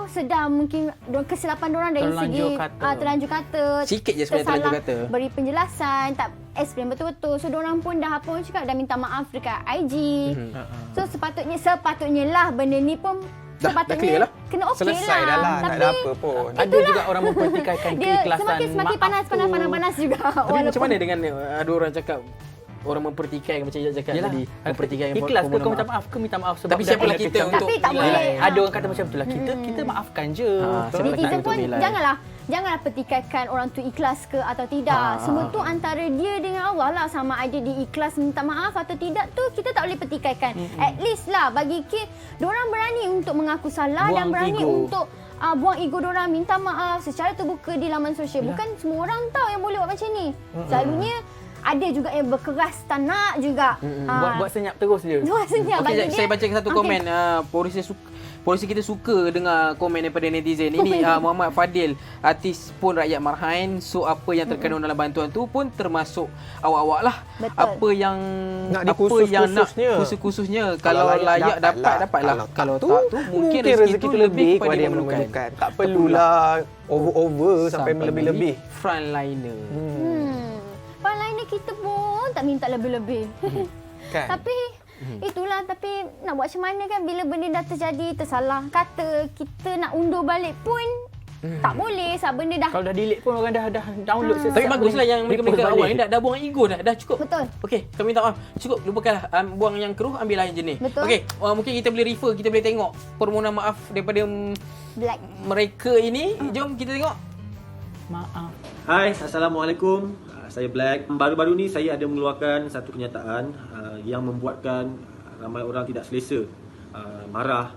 sedar mungkin kesilapan diorang dari segi terlanjur kata, sikit je sebenarnya terlanjur kata, beri penjelasan, tak explain betul-betul. So diorang pun dah cakap, dah minta maaf dekat IG. So sepatutnya lah benda ni pun sepatutnya kena okey lah. Selesai dah lah, tak ada apa pun. Ada juga orang mempertikaikan keikhlasan semakin panas juga. Tapi macam mana dengan ada orang cakap orang mempertikaikan macam Ijaz cakap tadi, mempertikaikan ikhlas ke kau minta maaf ke minta maaf sebab tapi siapalah kita untuk tapi tak boleh. Ada orang kata macam itulah, kita maafkan je. Netizen pun janganlah pertikaikan orang tu ikhlas ke atau tidak. Semua tu antara dia dengan Allah lah, sama ada dia ikhlas minta maaf atau tidak tu kita tak boleh pertikaikan. At least lah bagi diorang berani untuk mengaku salah dan berani untuk buang ego diorang, minta maaf secara terbuka di laman sosial. Bukan semua orang tahu yang boleh buat macam ni. Selalunya ada juga yang berkeras tak nak juga. Buat senyap terus je. Buat senyap. Okay, saya baca satu komen. Polisi kita suka dengar komen daripada netizen. Ini Muhammad Fadil, artis pun rakyat Marhain. So apa yang terkandung dalam bantuan tu pun termasuk awak-awak lah. Betul. Apa yang nak nak khusus-khususnya. Kalau layak dapatlah. Kalau tak tu mungkin rezeki tu lebih kepada yang memerlukan. Tak perlulah over sampai melebih-lebih. Frontliner. sebenarnya kita pun tak minta lebih-lebih. Kan? Tapi itulah, tapi nak buat macam mana kan bila benda dah terjadi, tersalah kata, kita nak undur balik pun tak boleh sebab benda dah. Kalau dah delete pun orang dah download Tapi baguslah yang mereka awal ni dah buang ego dah cukup. Betul. Okey, kami minta maaf. Cukup, lupakanlah buang yang keruh, ambillah yang jernih. Betul. Okey, mungkin kita boleh refer, kita boleh tengok permohonan maaf daripada Black. mereka ini. Jom kita tengok. Maaf. Hai, Assalamualaikum. Saya Black. Baru-baru ni saya ada mengeluarkan satu kenyataan yang membuatkan ramai orang tidak selesa, marah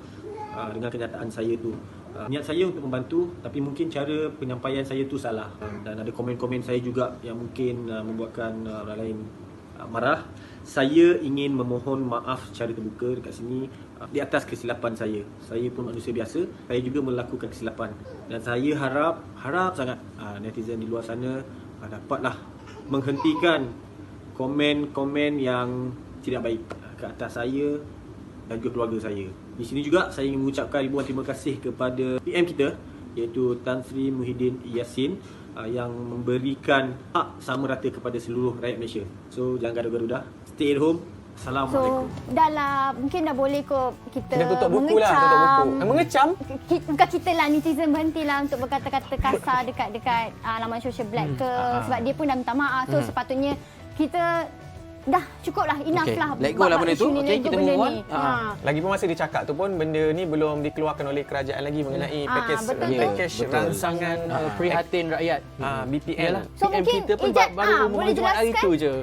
dengan kenyataan saya tu. Niat saya untuk membantu, tapi mungkin cara penyampaian saya tu salah. Dan ada komen-komen saya juga yang mungkin membuatkan orang lain marah. Saya ingin memohon maaf secara terbuka dekat sini di atas kesilapan saya. Saya pun manusia biasa, saya juga melakukan kesilapan. Dan saya harap sangat netizen di luar sana dapatlah menghentikan komen-komen yang tidak baik ke atas saya dan juga keluarga saya. Di sini juga saya ingin mengucapkan ribuan terima kasih kepada PM kita, iaitu Tan Sri Muhyiddin Yassin, yang memberikan hak sama rata kepada seluruh rakyat Malaysia. So jangan gaduh-gaduh dah. Stay at home. Assalamualaikum. So dah lah, mungkin dah boleh kot kita Dah tutup buku lah, tutup buku. Mengecam? Bukan kita lah, netizen berhentilah untuk berkata-kata kasar dekat laman social Black ke. Sebab dia pun dah minta maaf. So sepatutnya kita dah cukup lah, enough lah. Let go lah benda tu. Okey, kita move on. Lagipun masa dia cakap tu pun benda ni belum dikeluarkan oleh kerajaan lagi mengenai package rangsangan prihatin rakyat. BPL. Yalah, So, PM mungkin kita pun Ijat, baru boleh Jumaat hari jelaskan? tu je.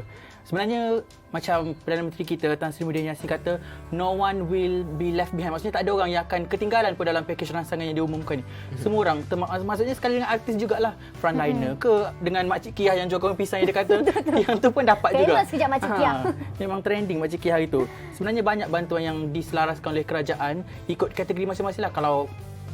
Sebenarnya macam Perdana Menteri kita Tan Sri Muhyiddin Yassin kata, no one will be left behind. Maksudnya tak ada orang yang akan ketinggalan pun dalam pakej rangsangan yang diumumkan ni. Semua orang, maksudnya sekali dengan artis jugalah, frontliner ke dengan Makcik Kia yang jual goreng pisang yang dia kata yang tu pun dapat juga. Famous kejap Makcik Kia. Memang trending Makcik Kia hari tu. Sebenarnya banyak bantuan yang diselaraskan oleh kerajaan ikut kategori masing-masing lah. Kalau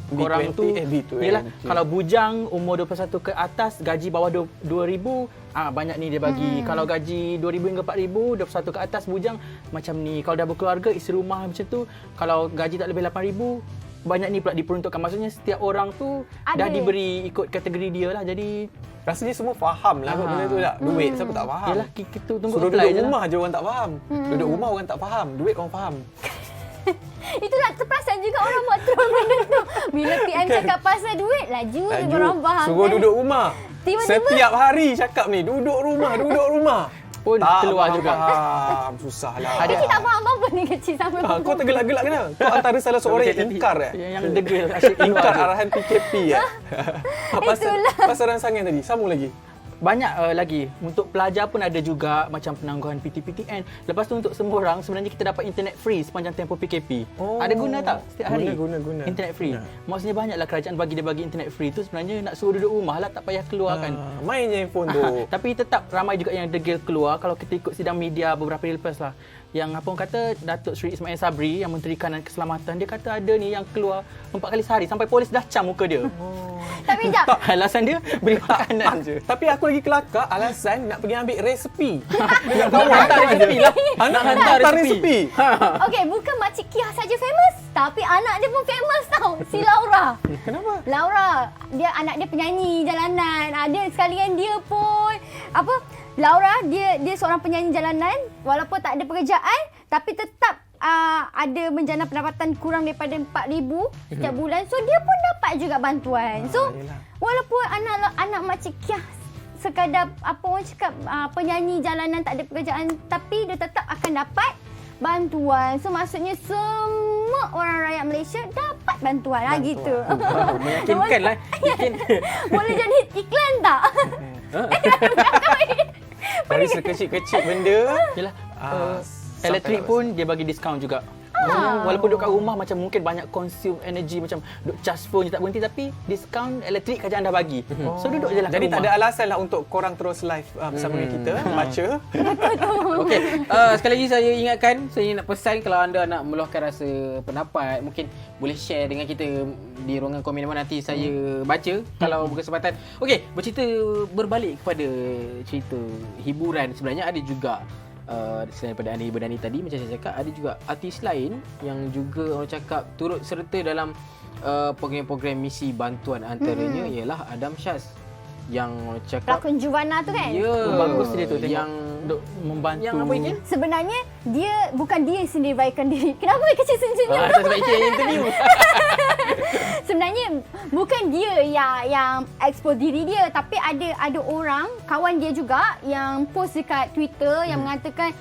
korang tu yalah, kalau bujang umur 21 ke atas, gaji bawah 2,000, banyak ni dia bagi. Kalau gaji 2,000 hingga 4,000, 21 ke atas bujang macam ni. Kalau dah berkeluarga, isteri rumah macam tu, kalau gaji tak lebih 8,000, banyak ni pula diperuntukkan. Maksudnya setiap orang tu dah diberi ikut kategori dia lah. Jadi rasanya semua faham lah benda tu tak. Duit siapa tak faham. Yalah, kita tunggu suruh apply duduk je rumah je orang tak faham. Duduk rumah orang tak faham. Duit orang faham. Itulah terperasan juga orang buat troll benda tu. Bila PM cakap pasal duit, laju je orang faham. Suruh duduk rumah. Tiba-tiba setiap hari cakap ni, duduk rumah. Pun tak keluar faham, juga. Susahlah. Kita tak faham apa ni kecil sampai kau tergelak-gelak kena? Kau antara salah seorang yang ingkar yang degil asyik ingkar arahan PKP Itulah. pasal rangsangan tadi. Sambung lagi. Banyak lagi. Untuk pelajar pun ada juga macam penangguhan PTPTN. Lepas tu untuk semua orang, sebenarnya kita dapat internet free sepanjang tempoh PKP. Ada guna tak setiap hari? Guna. Internet free. Maksudnya banyaklah kerajaan bagi internet free tu sebenarnya nak suruh duduk rumah lah, tak payah keluar kan. Main je handphone tu. Tapi tetap ramai juga yang degil keluar. Kalau kita ikut sidang media beberapa hari lepas lah, yang apa orang kata, Datuk Seri Ismail Sabri yang Menteri Kanan Keselamatan, dia kata ada ni yang keluar 4 kali sehari sampai polis dah cam muka dia. Tapi jap. Alasan dia beri makanan je. Tapi aku lagi kelakar alasan nak pergi ambil resepi. Nak hantar resepi lah. Nak hantar resepi. Okey, bukan Makcik Kia saja famous, tapi anak dia pun famous tau. Si Laura. Kenapa? Laura, dia anak dia penyanyi jalanan. Dia sekalian dia pun Laura dia seorang penyanyi jalanan, walaupun tak ada pekerjaan tapi tetap ada menjana pendapatan kurang daripada 4,000 setiap bulan. So dia pun dapat juga bantuan. So walaupun anak Makcik Kia sekadar orang cakap penyanyi jalanan tak ada pekerjaan, tapi dia tetap akan dapat bantuan. So maksudnya semua orang rakyat Malaysia dapat bantuan lah gitu. Meyakinkan lah. Boleh jadi iklan tak? Dari sekecil-kecil benda. Yalah. Elektrik pun dia bagi diskaun juga. Walaupun duduk kat rumah macam mungkin banyak consume energy, macam duduk charge phone je tak berhenti, tapi diskaun elektrik kerajaan dah bagi. So duduk je lah kat Jadi rumah. tak ada alasan lah untuk korang terus live bersama dengan kita, baca. Okey, sekali lagi saya ingatkan, saya nak pesan kalau anda nak meluahkan rasa pendapat, mungkin boleh share dengan kita di ruangan komen mana nanti saya baca kalau berkesempatan. Okey, bercerita berbalik kepada cerita hiburan, sebenarnya ada juga selain daripada Ani Berdani tadi, macam saya cakap, ada juga artis lain yang juga orang cakap turut serta dalam program-program misi bantuan, antaranya ialah Adam Syaz. yang cakap Pelakon Juvana tu kan? ya, Bagus dia tu tengok. yang Duk membantu. yang apa Ikin? Sebenarnya dia bukan dia yang sendiri baikkan diri. Kenapa kecil senyum? Tak sebab Ikin yang interview. Sebenarnya bukan dia yang expose diri dia, tapi ada orang kawan dia juga yang post dekat Twitter yang mengatakan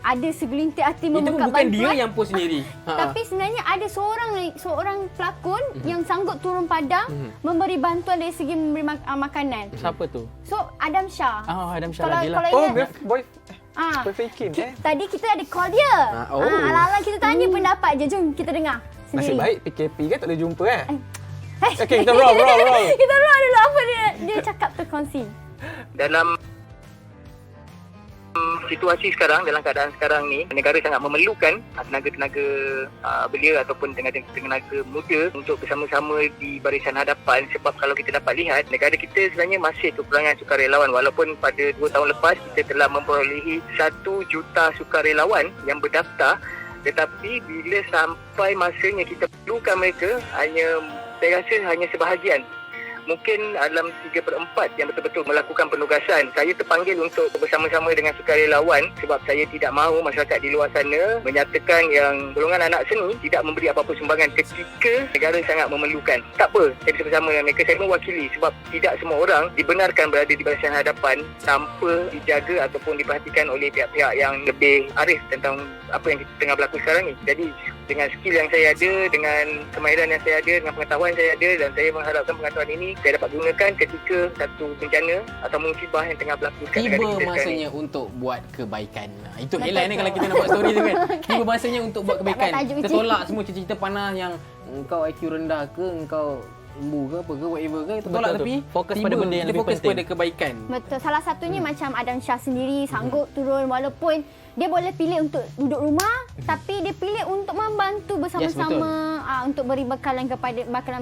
ada segelintir hati Itu membekak bukan bantuan. dia yang post sendiri. Tapi sebenarnya ada seorang pelakon yang sanggup turun padang memberi bantuan dari segi memberi makanan. Siapa tu? So Adam Shah. Adam Shah Kalau lagi lah. kalau Oh, ingat boyfriend Kim. tadi kita ada call dia. Oh. Ala-ala kita tanya pendapat je. Jom kita dengar Nasib sendiri. baik PKP kan tak boleh jumpa kan? Hey. Okay, kita roll. Kita roll dulu apa dia cakap tu kongsi. Dalam situasi sekarang, dalam keadaan sekarang ni, negara sangat memerlukan tenaga-tenaga belia ataupun tenaga muda untuk bersama-sama di barisan hadapan, sebab kalau kita dapat lihat, negara kita sebenarnya masih kekurangan sukarelawan, walaupun pada 2 tahun lepas kita telah memperolehi 1 juta sukarelawan yang berdaftar, tetapi bila sampai masanya kita perlukan mereka, saya rasa hanya sebahagian. Mungkin dalam 3/4 yang betul-betul melakukan penugasan. Saya terpanggil untuk bersama-sama dengan sukarelawan sebab saya tidak mahu masyarakat di luar sana menyatakan yang golongan anak seni tidak memberi apa-apa sumbangan ketika negara sangat memerlukan. Tak apa, saya bersama dengan mereka, saya mewakili sebab tidak semua orang dibenarkan berada di barisan hadapan tanpa dijaga ataupun diperhatikan oleh pihak-pihak yang lebih arif tentang apa yang tengah berlaku sekarang ni. Jadi dengan skill yang saya ada, dengan kemahiran yang saya ada, dengan pengetahuan saya ada, dan saya mengharapkan pengetahuan ini saya dapat gunakan ketika satu bencana atau musibah yang tengah berlaku dekat negara Tiba kita sekarang masanya ni. untuk buat kebaikan. Itu elak ni kalau kita nak buat story tu kan. Tiba masanya untuk buat kebaikan. Dapat tajuk Kita je. tolak semua cerita panas yang engkau IQ rendah ke, engkau lembu ke apa ke, whatever ke. Kita tolak, Betul tu. tapi Fokus tiba pada benda yang kita lebih fokus penting. pada kebaikan. Betul. Salah satunya macam Adam Shah sendiri sanggup turun walaupun dia boleh pilih untuk duduk rumah tapi dia pilih untuk membantu bersama-sama untuk beri bekalan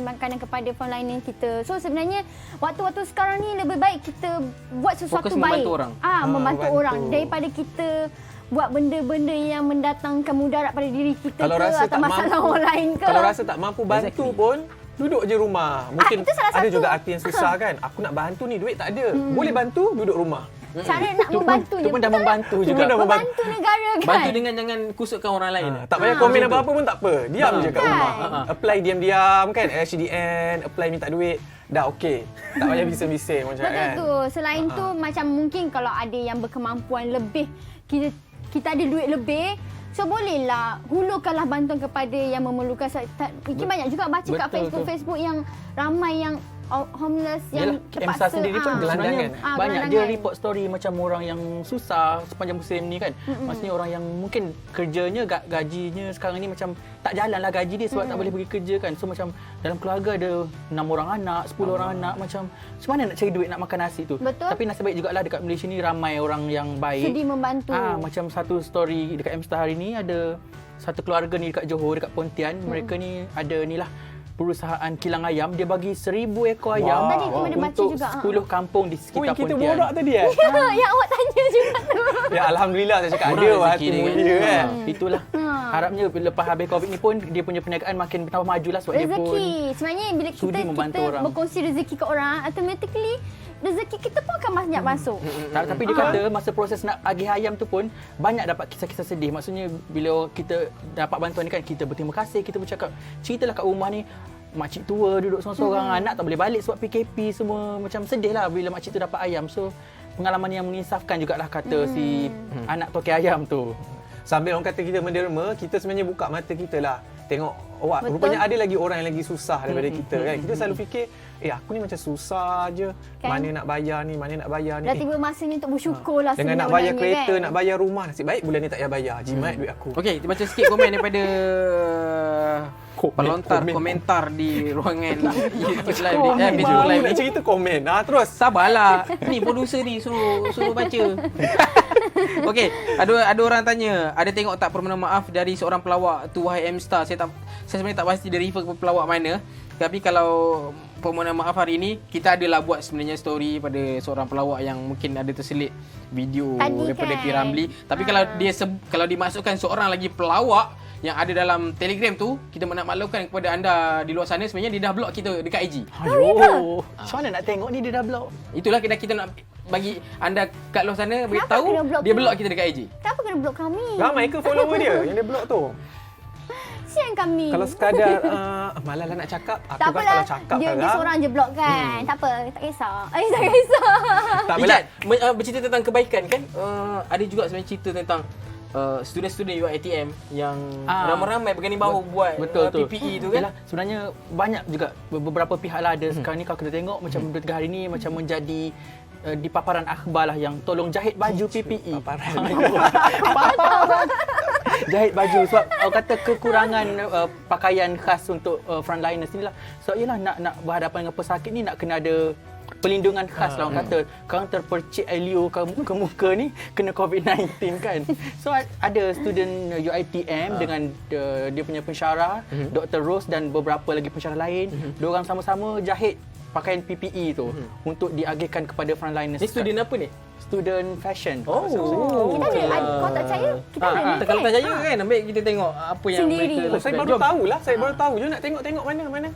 makanan kepada frontliner kita. So sebenarnya waktu-waktu sekarang ni lebih baik kita buat sesuatu Fokus baik. membantu orang. Membantu orang daripada kita buat benda-benda yang mendatangkan mudarat pada diri kita Kalau ke rasa atau tak masalah mampu, orang lain ke. Kalau rasa tak mampu bantu pun, duduk je rumah. Mungkin itu salah ada satu. juga arti yang susah kan. Aku nak bantu ni, duit tak ada. Boleh bantu, duduk rumah. Cara nak membantu Itu pun dah membantu juga. membantu negara kan. Bantu dengan jangan kusutkan orang lain. Tak payah komen apa-apa pun tak apa. Diam je kat Kan? rumah. Apply diam-diam kan. HDN, apply minta duit. Dah okey. Tak payah bising-bising macam Betul kan. tu. Selain tu macam mungkin kalau ada yang berkemampuan lebih, kita ada duit lebih, so bolehlah hulurkanlah bantuan kepada yang memerlukan. Mungkin banyak juga baca kat Betul tu. Facebook yang ramai yang homeless yang Yalah, MSA sendiri pun sebenarnya gelandangan. banyak dia gelandangan. report story macam orang yang susah sepanjang musim ni kan. Maksudnya orang yang mungkin kerjanya, gajinya sekarang ni macam tak jalan lah gaji dia sebab tak boleh pergi kerja kan. So macam dalam keluarga ada 6 orang anak, 10 orang anak, macam mana nak cari duit nak makan nasi tu. Betul. Tapi nasib baik jugalah dekat Malaysia ni ramai orang yang baik. Sudi membantu. Macam satu story dekat M-Star hari ni ada satu keluarga ni dekat Johor, dekat Pontian. Mereka ni ada ni lah perusahaan kilang ayam, dia bagi 1000 ekor ayam Tadi aku ada baca untuk juga, 10 kampung di sekitar Kita Pontian. borak tadi Yang awak tanya juga tu. Ya Alhamdulillah saya cakap Murah ada rezeki hati dia kan. mulia kan. Itulah. Harapnya lepas habis Covid ni pun dia punya perniagaan makin tambah maju lah sebab dia pun Rezeki. Sebenarnya bila sudi membantu kita orang. berkongsi rezeki ke orang, automatically rezeki kita pun akan banyak masuk. Tapi dia kata masa proses nak agih ayam tu pun banyak dapat kisah-kisah sedih. Maksudnya bila kita dapat bantuan ni kan, kita berterima kasih, kita bercakap ceritalah kat rumah ni makcik tua duduk seorang-seorang, anak tak boleh balik sebab PKP, semua macam sedih lah bila makcik tu dapat ayam. So pengalaman yang mengisafkan jugalah kata si anak toke ayam tu. Sambil orang kata kita menderma, kita sebenarnya buka mata kita lah. Tengok, Betul. rupanya ada lagi orang yang lagi susah daripada kita kan. Kita selalu fikir, aku ni macam susah je. Kan? Mana nak bayar ni, mana nak bayar ni. Dah tiba masanya untuk bersyukur lah Dengan nak bayar sebenarnya, kereta, kan? nak bayar rumah. Nasib baik bulan ni tak payah bayar. Jimat duit aku. Okey, kita baca sikit komen daripada pelontar komentar di ruangan YouTube live ni. Facebook live nak ni. cerita komen. Terus. Sabarlah. Ni producer ni suruh baca. Okey, ada orang tanya, ada tengok tak permohonan maaf dari seorang pelawak tu wahai M-Star? Saya sebenarnya tak pasti dia refer ke pelawak mana. Tapi kalau permohonan maaf hari ini, kita adalah buat sebenarnya story pada seorang pelawak yang mungkin ada terselit video Tadi daripada kan? P. Ramlee. Tapi kalau dimasukkan seorang lagi pelawak, yang ada dalam Telegram tu, kita nak maklumkan kepada anda di luar sana, sebenarnya dia dah block kita dekat IG. Ayo. Macam mana nak tengok ni dia dah block? Itulah kita nak bagi anda kat luar sana Kenapa beritahu kena block dia tu? block kita dekat IG. Kenapa kena blok kami? Ramai ke follower dia yang dia block tu? Sian kami. Kalau sekadar malah lah nak cakap, aku tak kan apalah, kalau cakap dia sekarang seorang je blok kan. Tak apa, tak kisah. Tak kisah. tak Ijat, bercerita tentang kebaikan kan, ada juga sebenarnya cerita tentang student-student UiTM yang ramai-ramai berganding bahu buat PPE tu kan. Yalah, sebenarnya banyak juga beberapa pihak lah ada sekarang ni, kalau kita tengok macam 2-3 hari ni macam menjadi di paparan akhbar lah yang tolong jahit baju PPE. Jahit baju sebab orang kata kekurangan pakaian khas untuk frontliners ni lah. So yalah, nak berhadapan dengan pesakit ni nak kena ada pelindungan khas lah orang kata. Kau terpercik alio ke muka ni kena COVID-19 kan. So ada student UiTM dengan dia punya pensyarah Dr. Rose dan beberapa lagi pensyarah lain. Diorang sama-sama jahit pakaian PPE tu untuk diagihkan kepada frontliners. Ni student apa ni? Student fashion. Kita ada, kau tak percaya? Kita ada ni Kalau tak percaya kan, ambil kita tengok apa yang Sendiri. mereka saya baru tahu lah, saya baru tahu. Jom nak tengok mana.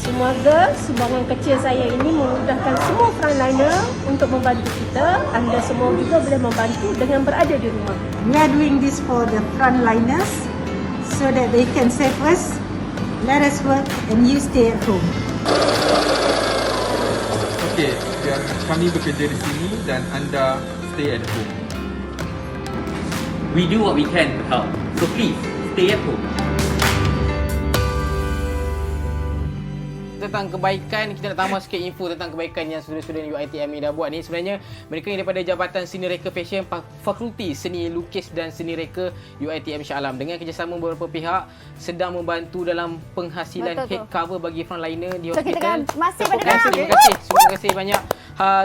Semoga sumbangan kecil saya ini memudahkan semua frontliner untuk membantu kita. Anda semua juga boleh membantu dengan berada di rumah. We are doing this for the frontliners so that they can save us. Let us work and you stay at home. Okey, kami bekerja di sini dan anda stay at home. We do what we can to help. So please, stay at home. Tentang kebaikan, kita nak tambah sikit info tentang kebaikan yang student-student UiTM ni dah buat ni. Sebenarnya mereka ni daripada Jabatan Seni Reka Fashion Fakulti Seni Lukis dan Seni Reka UiTM Shah Alam dengan kerjasama beberapa pihak sedang membantu dalam penghasilan head cover bagi frontliner di hospital. Terima kasih banyak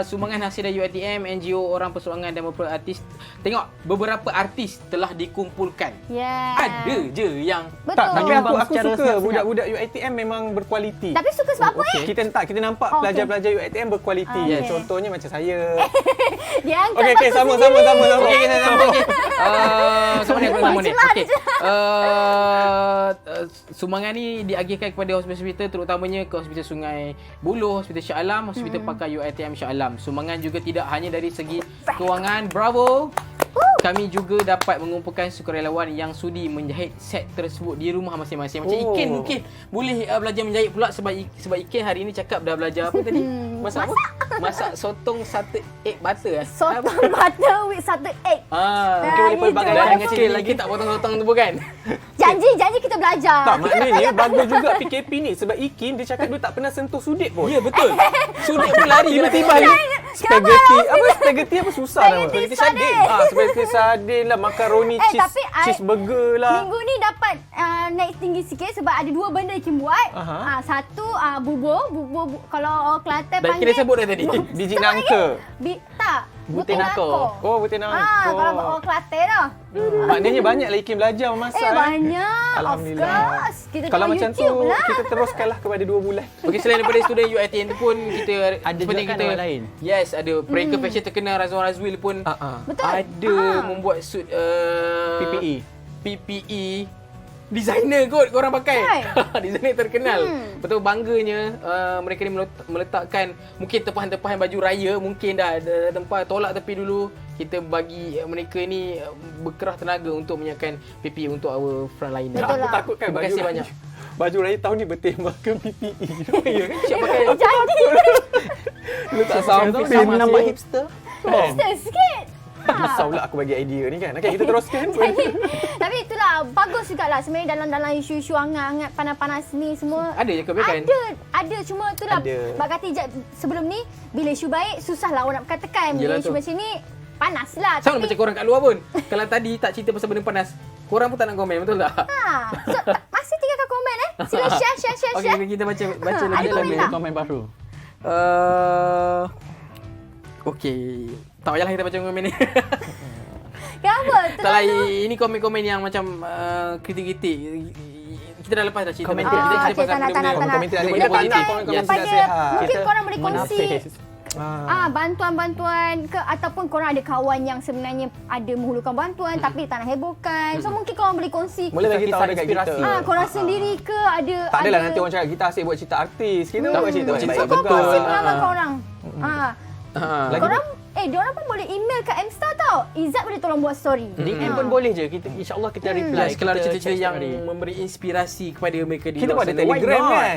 sumbangan hasil dari UiTM, NGO, orang persoalangan dan beberapa artis. Tengok, beberapa artis telah dikumpulkan. Ada je yang tapi aku suka budak-budak UiTM memang berkualiti. Tapi suka sebab apa Kita nampak pelajar-pelajar UiTM berkualiti. Contohnya macam saya. Dia angkat Okey, sama. Sama ni. Okey. Sumbangan ni diagihkan kepada hospital-hospital, terutamanya ke Hospital Sungai Buloh, Hospital Shah Alam, Hospital Pakar UiTM Shah Alam. Sumbangan juga tidak hanya dari segi kewangan. Bravo! Kami juga dapat mengumpulkan sukarelawan yang sudi menjahit set tersebut di rumah masing-masing. Macam Ikin mungkin boleh belajar menjahit pula sebab Ikin hari ni cakap dah belajar apa tadi? Masak apa? Masak sotong salted egg butter. Sotong butter with salted egg. Mungkin boleh pelbagai skill lagi tak potong-potong tu bukan? Janji kita belajar. Tak, maknanya bagus juga PKP ni sebab Ikin dia cakap dia tak pernah sentuh sudik pun. Ya, betul. Sudik pun lari. Tiba-tiba spaghetti apa susah nama? Spaghetti sardin. Spaghetti sardin lah, makaroni cheeseburger lah. Minggu ni dapat naik tinggi sikit sebab ada dua benda Ikin buat. Satu bubur kalau Kelantan panggil. Dah kira sebut dah tadi. Biji nangka. Butir nako. Oh, butir nako. Kalau orang Kelantan dah. Maknanya banyaklah Ikin belajar memasak. Banyak. Alhamdulillah. Of course. Kita kalau macam tu, lah. kita teruskanlah kepada 2 bulan. Okey, selain daripada student UiTM tu pun kita ada juga kita orang lain. Yes, ada Reka Fashion terkenal Razwan Razwil pun ada membuat suit PPE. Designer kot korang pakai. Designer terkenal. Betul bangganya mereka ni meletakkan mungkin tepahan-tepahan baju raya, mungkin dah ada tempat tolak tepi dulu. Kita bagi mereka ni berkerah tenaga untuk menyiapkan PPE untuk our frontliner. Aku takutkan terima kasih banyak. Baju raya tahun ni bertemakan PPE. Ya kan? Siap pakai. Jadi. Letak samping sama nampak hipster. Hipster sikit. Risau pula aku bagi idea ni kan. Okey, kita teruskan. Tapi itulah bagus jugalah sebenarnya dalam isu-isu hangat-hangat panas-panas ni semua. Ada je kebaikan. Ada cuma itulah. Bak kata Ijat sebelum ni bila isu baik susahlah orang nak katakan. Bila isu macam ni panas lah. Sama macam korang kat luar pun. Kalau tadi tak cerita pasal benda panas, korang pun tak nak komen, betul tak? So, masih tinggalkan komen Sila share. Okey, kita baca lagi komen baru. Okey. Tak payahlah kita baca komen ni. Kenapa? Tak lah, ini komen-komen yang macam kritik-kritik. Kita dah lepas dah cerita. Komen tak nak. Komen tidak sihat. Mungkin korang boleh kongsi bantuan-bantuan ke ataupun korang ada kawan yang sebenarnya ada menghulurkan bantuan tapi tak nak hebohkan. So mungkin korang boleh kongsi. Boleh bagi tahu dekat kita. Korang sendiri ke ada tak adalah nanti orang cakap kita asyik buat cerita artis. Kita buat cerita baik. Korang kongsi pengalaman korang. Korang diorang pun boleh email kat M-Star tau. Izzat boleh tolong buat story. DM pun boleh je. Kita insya-Allah kita reply. Kalau ada cerita-cerita yang memberi inspirasi kepada mereka di kita ada Telegram kan.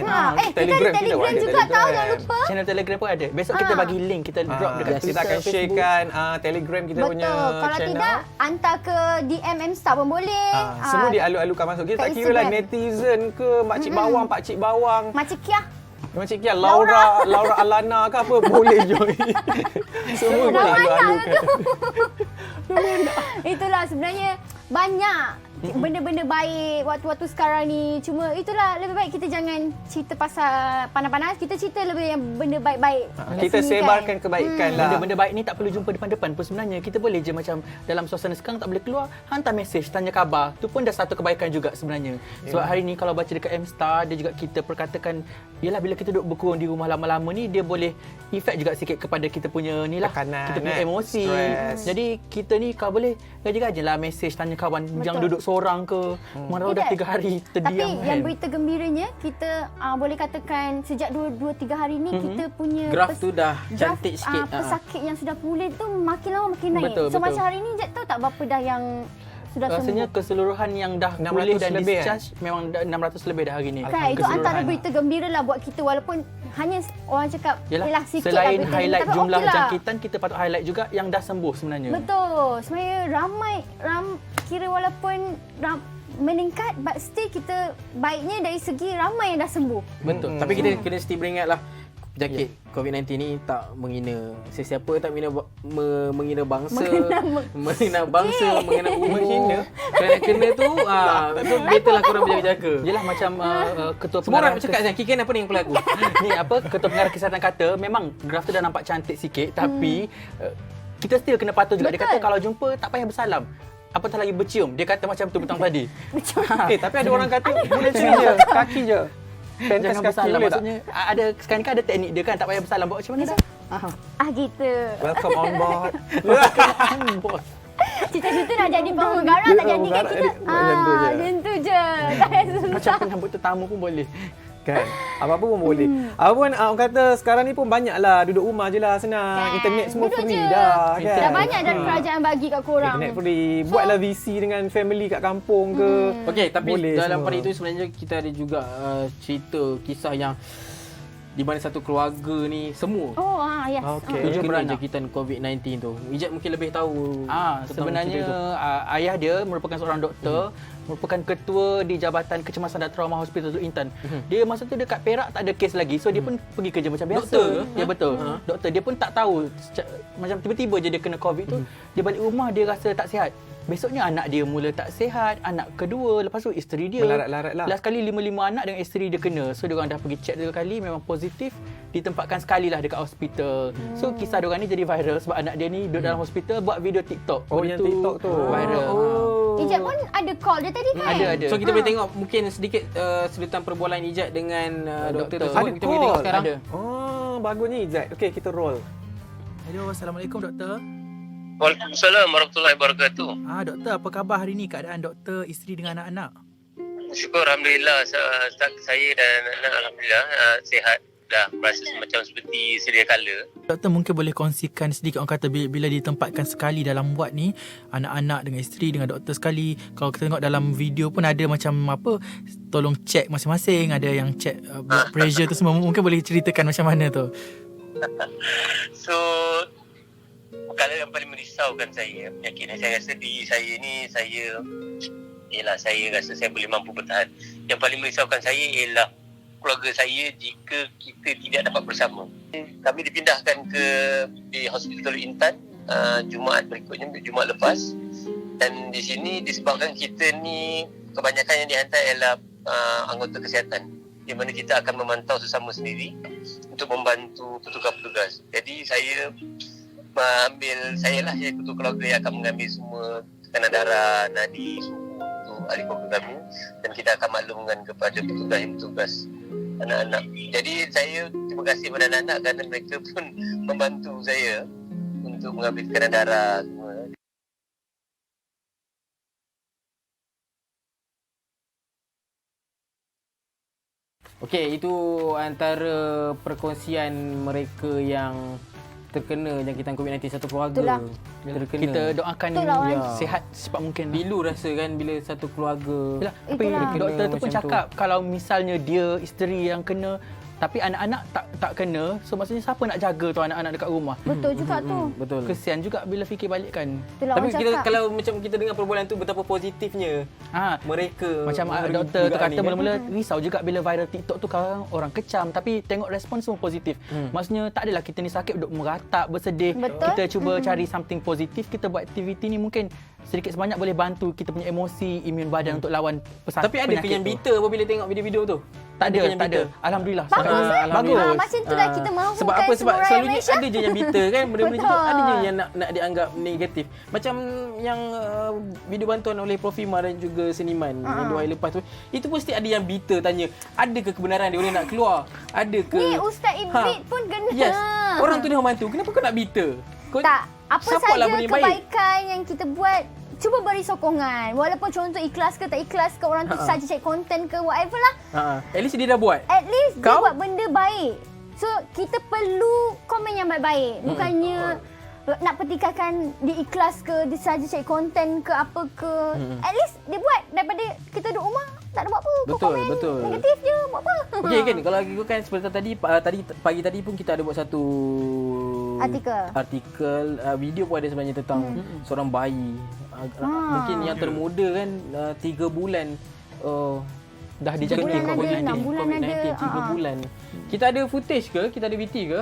Telegram juga tahu, jangan lupa. Channel Telegram pun ada. Besok kita bagi link, kita drop dekat Twitter, kita akan sharekan Telegram kita punya channel. Kalau tidak hantar ke DM M-Star pun boleh. Semua dialu-alukan masuk. Kita tak kira lah netizen ke makcik bawang, pakcik bawang, makcik Kia. Macam Kia, Laura Alana ke apa boleh join. Semua boleh alu-alukan. Itulah sebenarnya banyak benda-benda baik waktu-waktu sekarang ni. Cuma itulah lebih baik kita jangan cerita pasal panas-panas. Kita cerita lebih yang benda baik-baik. Kita sebarkan kebaikan lah. Benda-benda baik ni tak perlu jumpa depan-depan pun sebenarnya. Kita boleh je macam dalam suasana sekarang tak boleh keluar, hantar mesej, tanya khabar. Tu pun dah satu kebaikan juga sebenarnya. Sebab hari ni kalau baca dekat M-Star, dia juga kita perkatakan, yalah bila kita duduk berkurung di rumah lama-lama ni, dia boleh efek juga sikit kepada kita punya ni lah. Tekanan, kita punya emosi. Stress. Jadi kita ni kalau boleh gaji-gaji lah mesej, tanya kawan. Jangan duduk seorang ke. Mana dah 3 hari terdiam. Tapi yang berita gembiranya, kita boleh katakan sejak 2-3 hari ni kita punya graf tu dah cantik sikit. Pesakit yang sudah pulih tu makin lama makin naik. Betul. Macam hari ni Jad tahu tak berapa dah yang sudah rasanya sembuh? Keseluruhan yang dah pulih dan discharge memang 600 lebih dah hari ni. Kan, itu antara berita gembira lah buat kita walaupun hanya orang cakap yalah, sikit selain lah highlight tapi jumlah okay jangkitan, kita patut highlight juga yang dah sembuh sebenarnya. Betul. Sebenarnya kira walaupun meningkat but still kita baiknya dari segi ramai yang dah sembuh. Betul. Tapi kita kena mesti beringatlah penyakit COVID-19 ni tak menghina sesiapa, tak menghina bangsa, menghina umur. Kena tu better lah korang berjaga-jaga. Yelah macam ketua semua orang cakap kan, Kiken apa ni yang pelaku? Ni apa ketua pengarah kesihatan kata memang graf tu dah nampak cantik sikit tapi kita still kena patuh juga. Dia kata kalau jumpa tak payah bersalam. Apatah lagi bercium. Dia kata macam tu petang tadi. Tapi ada orang kata boleh cium je, kaki je. Pentas jangan kaki bersalam. boleh Maksudnya ada sekarang kan ada teknik dia kan, tak payah bersalam. Buat macam mana dah? Gitu. Welcome on board. Welcome on board. Cita-cita nak jadi pramugara tak jadi kan kita. Macam tu je. Tak payah susah. Macam penyambut tetamu pun boleh. Kan? Apa-apa pun boleh. Apa pun orang kata sekarang ni pun banyaklah duduk rumah je lah senang. Kan? Internet semua duduk free je. dah kan. Dah banyak dah kerajaan bagi kat korang. Internet free. Buatlah VC dengan family kat kampung ke. Okey, tapi boleh dalam semua. pada itu sebenarnya kita ada juga cerita kisah yang di mana satu keluarga ni semua. Yes. Okey. 7 jangkitan COVID-19 tu. Ijat mungkin lebih tahu. Sebenarnya ayah dia merupakan seorang doktor, merupakan ketua di Jabatan Kecemasan dan Trauma Hospital Teluk Intan. Dia masa tu dekat Perak tak ada kes lagi. So dia pun pergi kerja macam biasa. Doktor? Ya betul. Doktor dia pun tak tahu macam tiba-tiba je dia kena COVID tu. Dia balik rumah dia rasa tak sihat. Besoknya anak dia mula tak sihat, anak kedua, lepas tu isteri dia. Melarat-larat lah. Last kali 5 anak dengan isteri dia kena. So diorang dah pergi check 3 kali memang positif, ditempatkan sekali lah dekat hospital. So kisah diorang ni jadi viral sebab anak dia ni duduk dalam hospital buat video TikTok. Yang TikTok tu viral. Ijat pun ada call dia tadi kan? Ada. So kita boleh tengok mungkin sedikit sedutan perbualan Ijat dengan doktor tersebut. Ada Kita boleh tengok sekarang. Ada. Bagusnya Ijat. Okey, kita roll. Hello, Assalamualaikum doktor. Waalaikumsalam warahmatullahi wabarakatuh. Doktor, apa khabar hari ni keadaan doktor, isteri dengan anak-anak? Syukur alhamdulillah saya dan anak alhamdulillah sihat. Dah berasa macam seperti sedia kala. Doktor mungkin boleh kongsikan sedikit, orang kata bila ditempatkan sekali dalam ward ni, anak-anak dengan isteri dengan doktor sekali. Kalau kita tengok dalam video pun ada macam apa, tolong check masing-masing, ada yang check blood pressure tu semua. Mungkin boleh ceritakan macam mana tu? So perkara yang paling merisaukan saya, penyakit yang saya rasa diri saya ni, saya rasa saya boleh mampu bertahan. Yang paling merisaukan saya ialah keluarga saya jika kita tidak dapat bersama. Kami dipindahkan di Hospital Intan Jumaat berikutnya, Jumaat lepas. Dan di sini disebabkan kita ni kebanyakan yang dihantar ialah anggota kesihatan, di mana kita akan memantau sesama sendiri untuk membantu petugas-petugas. Jadi saya ketua keluarga yang akan mengambil semua tekanan darah, nadi, suhu untuk ahli keluarga kami, dan kita akan maklumkan kepada petugas anak-anak. Jadi saya terima kasih kepada anak-anak kerana mereka pun membantu saya untuk mengambil tekanan darah semua. Okey, itu antara perkongsian mereka yang terkena jangkitan COVID-19, satu keluarga. Itulah. Terkena. Kita doakan sihat secepat mungkin. Pilu rasa kan bila satu keluarga. Apa yang doktor tu pun cakap, kalau misalnya dia isteri yang kena tapi anak-anak tak kena, so maksudnya siapa nak jaga tu anak-anak dekat rumah? Betul juga tu. Betul. Kesian juga bila fikir balik kan. Tapi kalau macam kita dengar perbualan tu, betapa positifnya mereka. Macam doktor tu kata mula-mula risau juga bila viral TikTok tu kan orang kecam, tapi tengok respon semua positif. Maksudnya tak adalah kita ni sakit duduk meratap, bersedih. Betul. Kita cuba cari something positif, kita buat aktiviti ni mungkin sedikit sebanyak boleh bantu kita punya emosi, imun badan untuk lawan penyakit. Tapi ada kenyang bitter apabila tengok video-video tu? Tak ada. Alhamdulillah. Bagus. Macam tu dah kita mahukan sebab apa? Sebab selalunya Malaysia. ada je yang bitter kan, benda-benda macam tu ada je yang nak dianggap negatif. Macam yang video bantuan oleh Prof Imar dan juga seniman yang 2 hari lepas tu, itu pasti ada yang bitter tanya, adakah kebenaran dia boleh nak keluar? Adakah Ni Ustaz Ibrit pun kena. Yes. Orang tu dia membantu. Kenapa kau nak bitter? Tak, apa saja kebaikan yang kita buat, cuba beri sokongan. Walaupun contoh ikhlas ke tak ikhlas ke, orang tu saja cek konten ke whatever lah. At least dia dah buat. At least dia buat benda baik. So kita perlu komen yang baik-baik. Bukannya nak pertikaikan dia ikhlas ke, dia saja cek konten ke apa ke. At least dia buat daripada kita duduk rumah tak ada buat apa. Betul. Negatif je buat apa. Okey kan, kalau aku kan seperti tadi pagi tadi pun kita ada buat satu artikel video pun ada sebenarnya tentang seorang bayi. Mungkin yang termuda kan 3 bulan dah dijangkiti COVID-19. 3 bulan. Kita ada footage ke? Kita ada VT ke?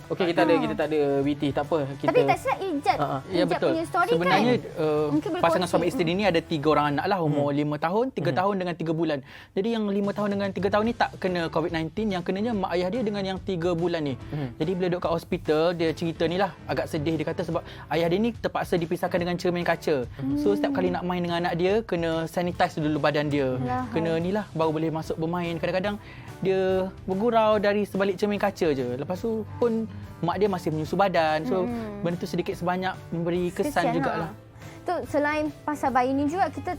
Okey, kita tak ada VT, tak apa. Tapi tak silap Ijat punya story sebenarnya, kan. pasangan suami isteri ni ada 3 orang anak lah, umur 5 tahun, 3 tahun dengan 3 bulan. Jadi yang 5 tahun dengan 3 tahun ni tak kena COVID-19, yang kenanya mak ayah dia dengan yang 3 bulan ni. Jadi bila duduk kat hospital, dia cerita ni lah, agak sedih. Dia kata sebab ayah dia ni terpaksa dipisahkan dengan cermin kaca. So setiap kali nak main dengan anak dia, kena sanitize dulu badan dia. Kena ni lah, baru boleh masuk bermain. Kadang-kadang dia bergurau dari sebalik cermin kaca je. Lepas tu pun mak dia masih menyusu badan. So benda tu sedikit sebanyak memberi kesan jugalah. Tu selain pasal bayi ni juga, kita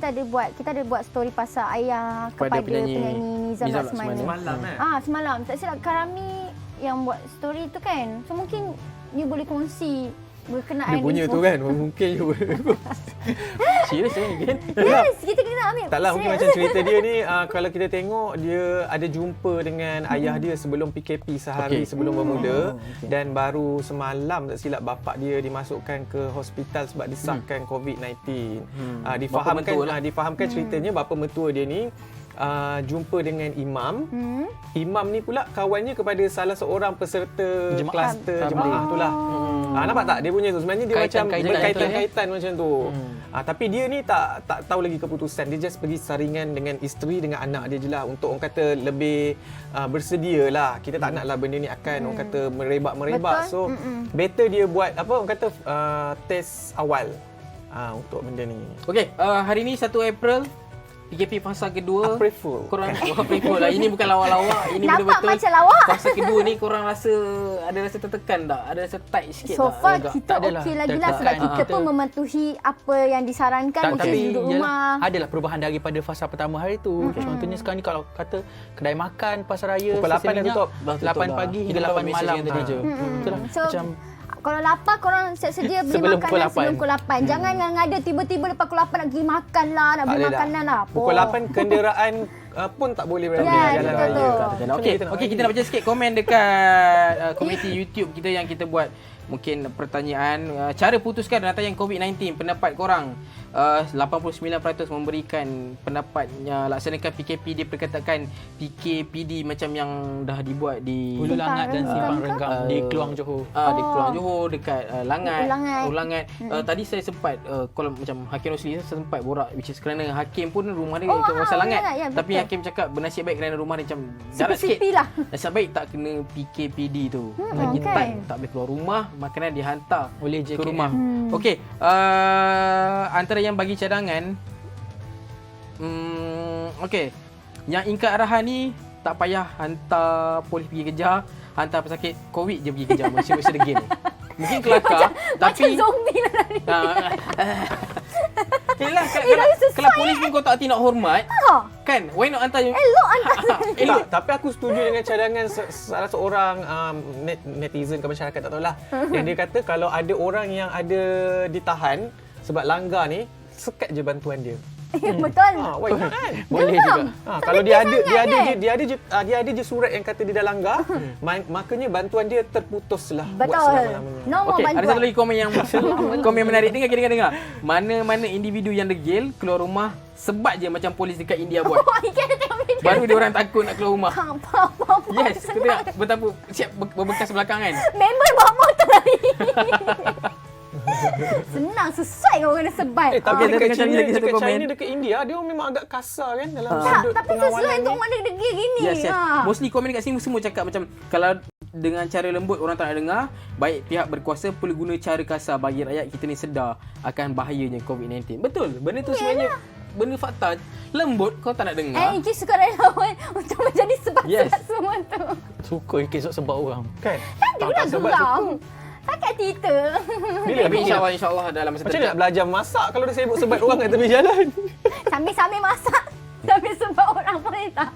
ada buat story pasal ayah kepada penyanyi Nizam Laksmana. Semalam. Tak silap Karami yang buat story tu kan. So mungkin you boleh kongsi berkenaan dia punya tu kan, mungkin you serius kan? Yes, kita kena ambil. Taklah, mungkin macam cerita dia ni, kalau kita tengok dia ada jumpa dengan ayah dia sebelum PKP sehari sebelum bermula, dan baru semalam tak silap bapak dia dimasukkan ke hospital sebab disahkan COVID-19. Difahamkan ceritanya bapa mertua dia ni jumpa dengan imam. Imam ni pula kawannya kepada salah seorang peserta kluster jemaah tu lah. Nampak tak dia punya tu sebenarnya dia macam berkaitan macam tu. Tapi dia ni tak tahu lagi keputusan. Dia just pergi saringan dengan isteri dengan anak dia je lah, untuk orang kata lebih bersedia lah. Kita tak naklah benda ni akan orang kata merebak. So better dia buat apa orang kata test awal untuk benda ni. Okey, hari ni 1 April PKP fasa kedua. April Fool. Korang April Fool lah. Ini bukan lawak-lawak. Ini nampak betul-betul macam lawak. Fasa kedua ni korang rasa ada rasa tertekan tak? Ada rasa tight sikit so tak? So far kita okey lagi lah sebab kita pun mematuhi apa yang disarankan. Okey duduk rumah. Adalah perubahan daripada fasa pertama hari tu. Contohnya sekarang ni kalau kata kedai makan, pasar raya, pukul 8 dah tutup. 8 pagi hingga 8 malam tadi je. Itulah macam kalau lapar korang sedia beli makanan sebelum pukul 8. Jangan ngada tiba-tiba lepas pukul 8 nak pergi makan lah, nak beli makanan lah. Pukul 8 kenderaan pun tak boleh berada di jalan raya. Okey, kita nak baca sikit komen dekat komuniti YouTube kita yang kita buat Mungkin pertanyaan cara putuskan rantaian COVID-19, pendapat korang. 89% memberikan pendapatnya laksanakan PKPD, perkataan PKPD macam yang dah dibuat di Hulu Langat dan Simpang Renggam di Keluang Johor. Di Keluang Johor dekat Ulangat. Ulangat. Tadi saya sempat kalau macam Hakim Rosli saya sempat borak, which is kerana Hakim pun rumah dia dekat kawasan Langat. Ya, Tapi Hakim cakap bernasib baik kerana rumah dia macam jarak sikit. Lah. Nasib baik tak kena PKPD tu. Lagi tight, tak boleh keluar rumah, makanan dihantar Boleh ke rumah. Okey, antara yang bagi cadangan, okey, yang ingkar arahan ni tak payah hantar polis pergi kejar, hantar pesakit COVID je pergi kejar macam degil ni. Mungkin kelakar tapi macam zombie lah tadi. Yelah, kalau polis pun kau tak hati nak hormat, kan? Why not hantar? Elok hantar. Tak, tapi aku setuju dengan cadangan salah seorang netizen ke masyarakat, tak tahulah. Yang dia kata kalau ada orang yang ada ditahan sebab langgar ni, sekat je bantuan dia. Betul. Why not kan? Boleh juga. Kalau dia ada je surat yang kata dia dah langgar, makanya bantuan dia terputuslah buat selama-lamanya. Nombor bantuan. Ada satu lagi komen yang menarik. Dengar. Mana-mana individu yang degil keluar rumah sebat je macam polis dekat India buat. Baru dia orang takut nak keluar rumah. Yes, kita tengok betapa siap berbekas belakang kan. Member bawa motor lagi. Senang, sesuai kau kena sebat. Tapi dekat China, dekat India, dia memang agak kasar kan dalam sudut tapi sesuai untuk orang degil gini. Yes. Mostly komen dekat sini semua cakap macam kalau dengan cara lembut orang tak nak dengar, baik pihak berkuasa perlu guna cara kasar bagi rakyat kita ni sedar akan bahayanya COVID-19. Betul, benda tu sebenarnya benda fakta. Lembut kau tak nak dengar. Inki suka relawan untuk menjadi sebat-sebat semua tu. Suka esok sebab orang. Kan? Dia nak geram. Takat Twitter. Tapi insyaAllah dalam masa macam mana nak belajar masak kalau dia sibuk sebat orang kat tepi jalan? Sambil masak. Sambil sebat orang boleh tak?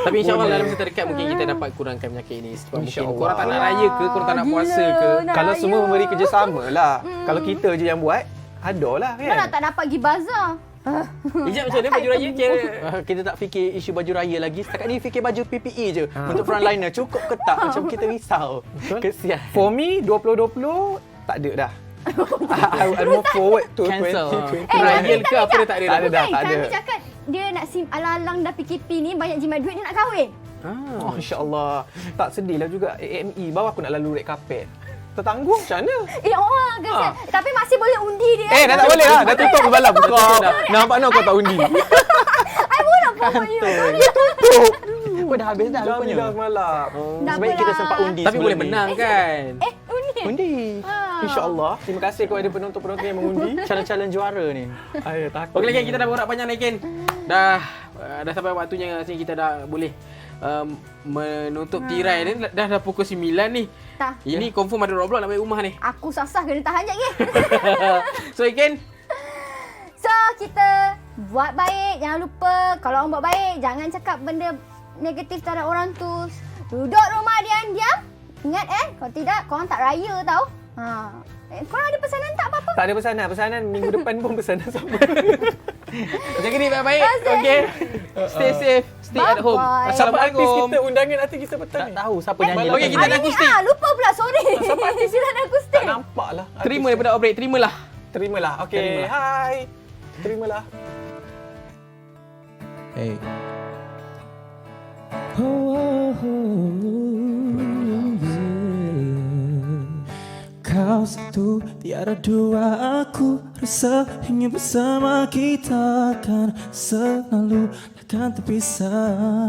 Tapi insyaAllah dalam masa terdekat mungkin kita dapat kurangkan penyakit ini. Sebab mungkin korang tak nak raya ke, korang tak nak puasa ke. Kalau semua memberi kerjasama lah. Kalau kita je yang buat, adalah kan? Mana tak dapat pergi bazar. Ijab macam mana baju raya kira? Kita tak fikir isu baju raya lagi. Setakat ni fikir baju PPE je. Untuk frontliner cukup ke tak? Macam kita risau. Kesian. For me 2020 tak ada dah. I move forward to Cancel. 2020. Trial ke apa dia tak ada? Tak ada dah, tak ada. Kami cakap dia nak alang-alang dah PKP ni banyak jimat duit dia nak kahwin. Masya-Allah. Tak sedihlah juga AME bawa aku nak lalu red carpet. Tertanggung macam mana? Allah, kesian. Tapi masih boleh undi dia. Dah tak boleh lah. Dah tutup malam. Kau nampak kau tak undi. I pun nak pokoknya. Dia tutup. Dah habis dah rupanya. Dah malam. Sebaik kita sempat undi. Tapi boleh menang kan? Undi. InsyaAllah. Terima kasih kepada penonton-penonton yang mengundi. Calon-calon juara ni. Ayo takut. Okey, kita dah borak banyak ni Ken. Dah sampai waktunya sini kita dah boleh menutup tirai ni. Dah pukul 9 ni. Ini confirm ada Roblox nak balik rumah ni. Aku sasah kena tahan je ke. So Ken, so kita buat baik. Jangan lupa kalau orang buat baik, jangan cakap benda negatif terhadap orang tu. Duduk rumah diam-diam. Ingat kalau tidak korang tak raya tau. Korang ada pesanan tak apa-apa? Tak ada pesanan. Pesanan minggu depan pun pesanan sama. Jaga diri baik-baik. Okey. Stay safe, stay at home. Siapa artis Assalamualaikum. kita, undangan artis kita petang ni? Tak tahu siapa nyanyi. Okey, kita ada akustik. Lupa pula, sorry. Siapa artis kita ada akustik? Tak nampak lah. Terima daripada outbreak, terimalah. Okey, hai. Terimalah. Hey. Kau satu, tiada dua. Aku rasa ingin bersama kita akan selalu takkan terpisah.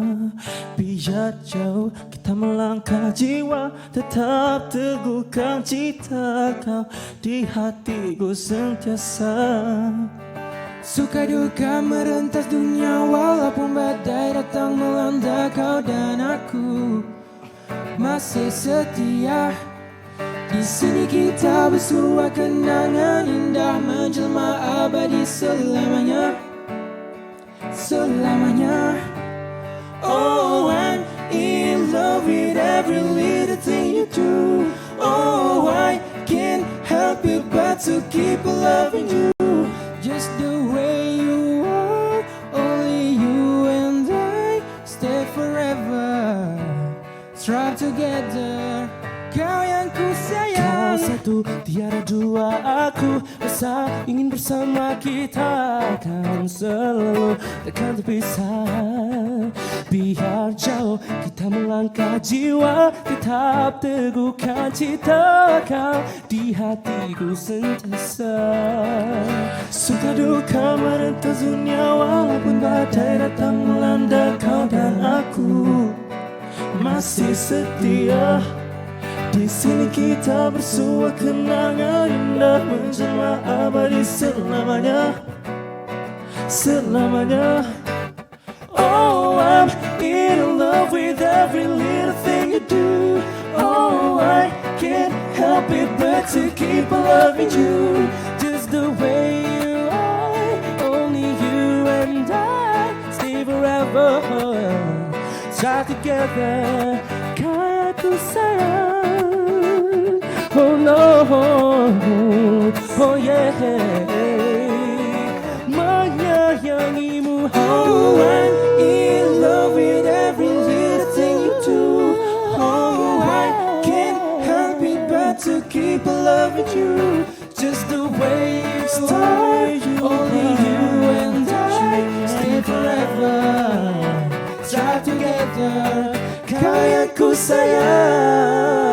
Biar jauh kita melangkah, jiwa tetap teguhkan cita kau di hatiku sentiasa. Suka duka merentas dunia, walaupun badai datang melanda, kau dan aku masih setia. Di sini kita bersua kenangan indah menjelma abadi selamanya, selamanya. Oh, I'm in love with every little thing you do. Oh, I can't help it but to keep loving you. Just the way you are, only you and I stay forever, strive together. Kau yang ku sayang, satu, tiada dua. Aku rasa ingin bersama kita akan selalu takkan terpisah. Biar jauh kita melangkah, jiwa tetap teguhkan cita kau di hatiku sentiasa. Suka duka merentas dunia, walaupun badai datang melanda kau dan aku masih setia. Di sini kita bersua kenangan indah menjelma abadi selamanya, selamanya. Oh, I'm in love with every little thing you do. Oh, I can't help it but to keep loving you just the way you are. Only you and I stay forever. Try together, kaya ku sayang. Oh no, oh yeah. Menyayangimu. Oh, I'm in love with every little thing you do. Oh, I can't help it but to keep loving you just the way you are. Only you and I stay forever. Try together, kaya ku sayang.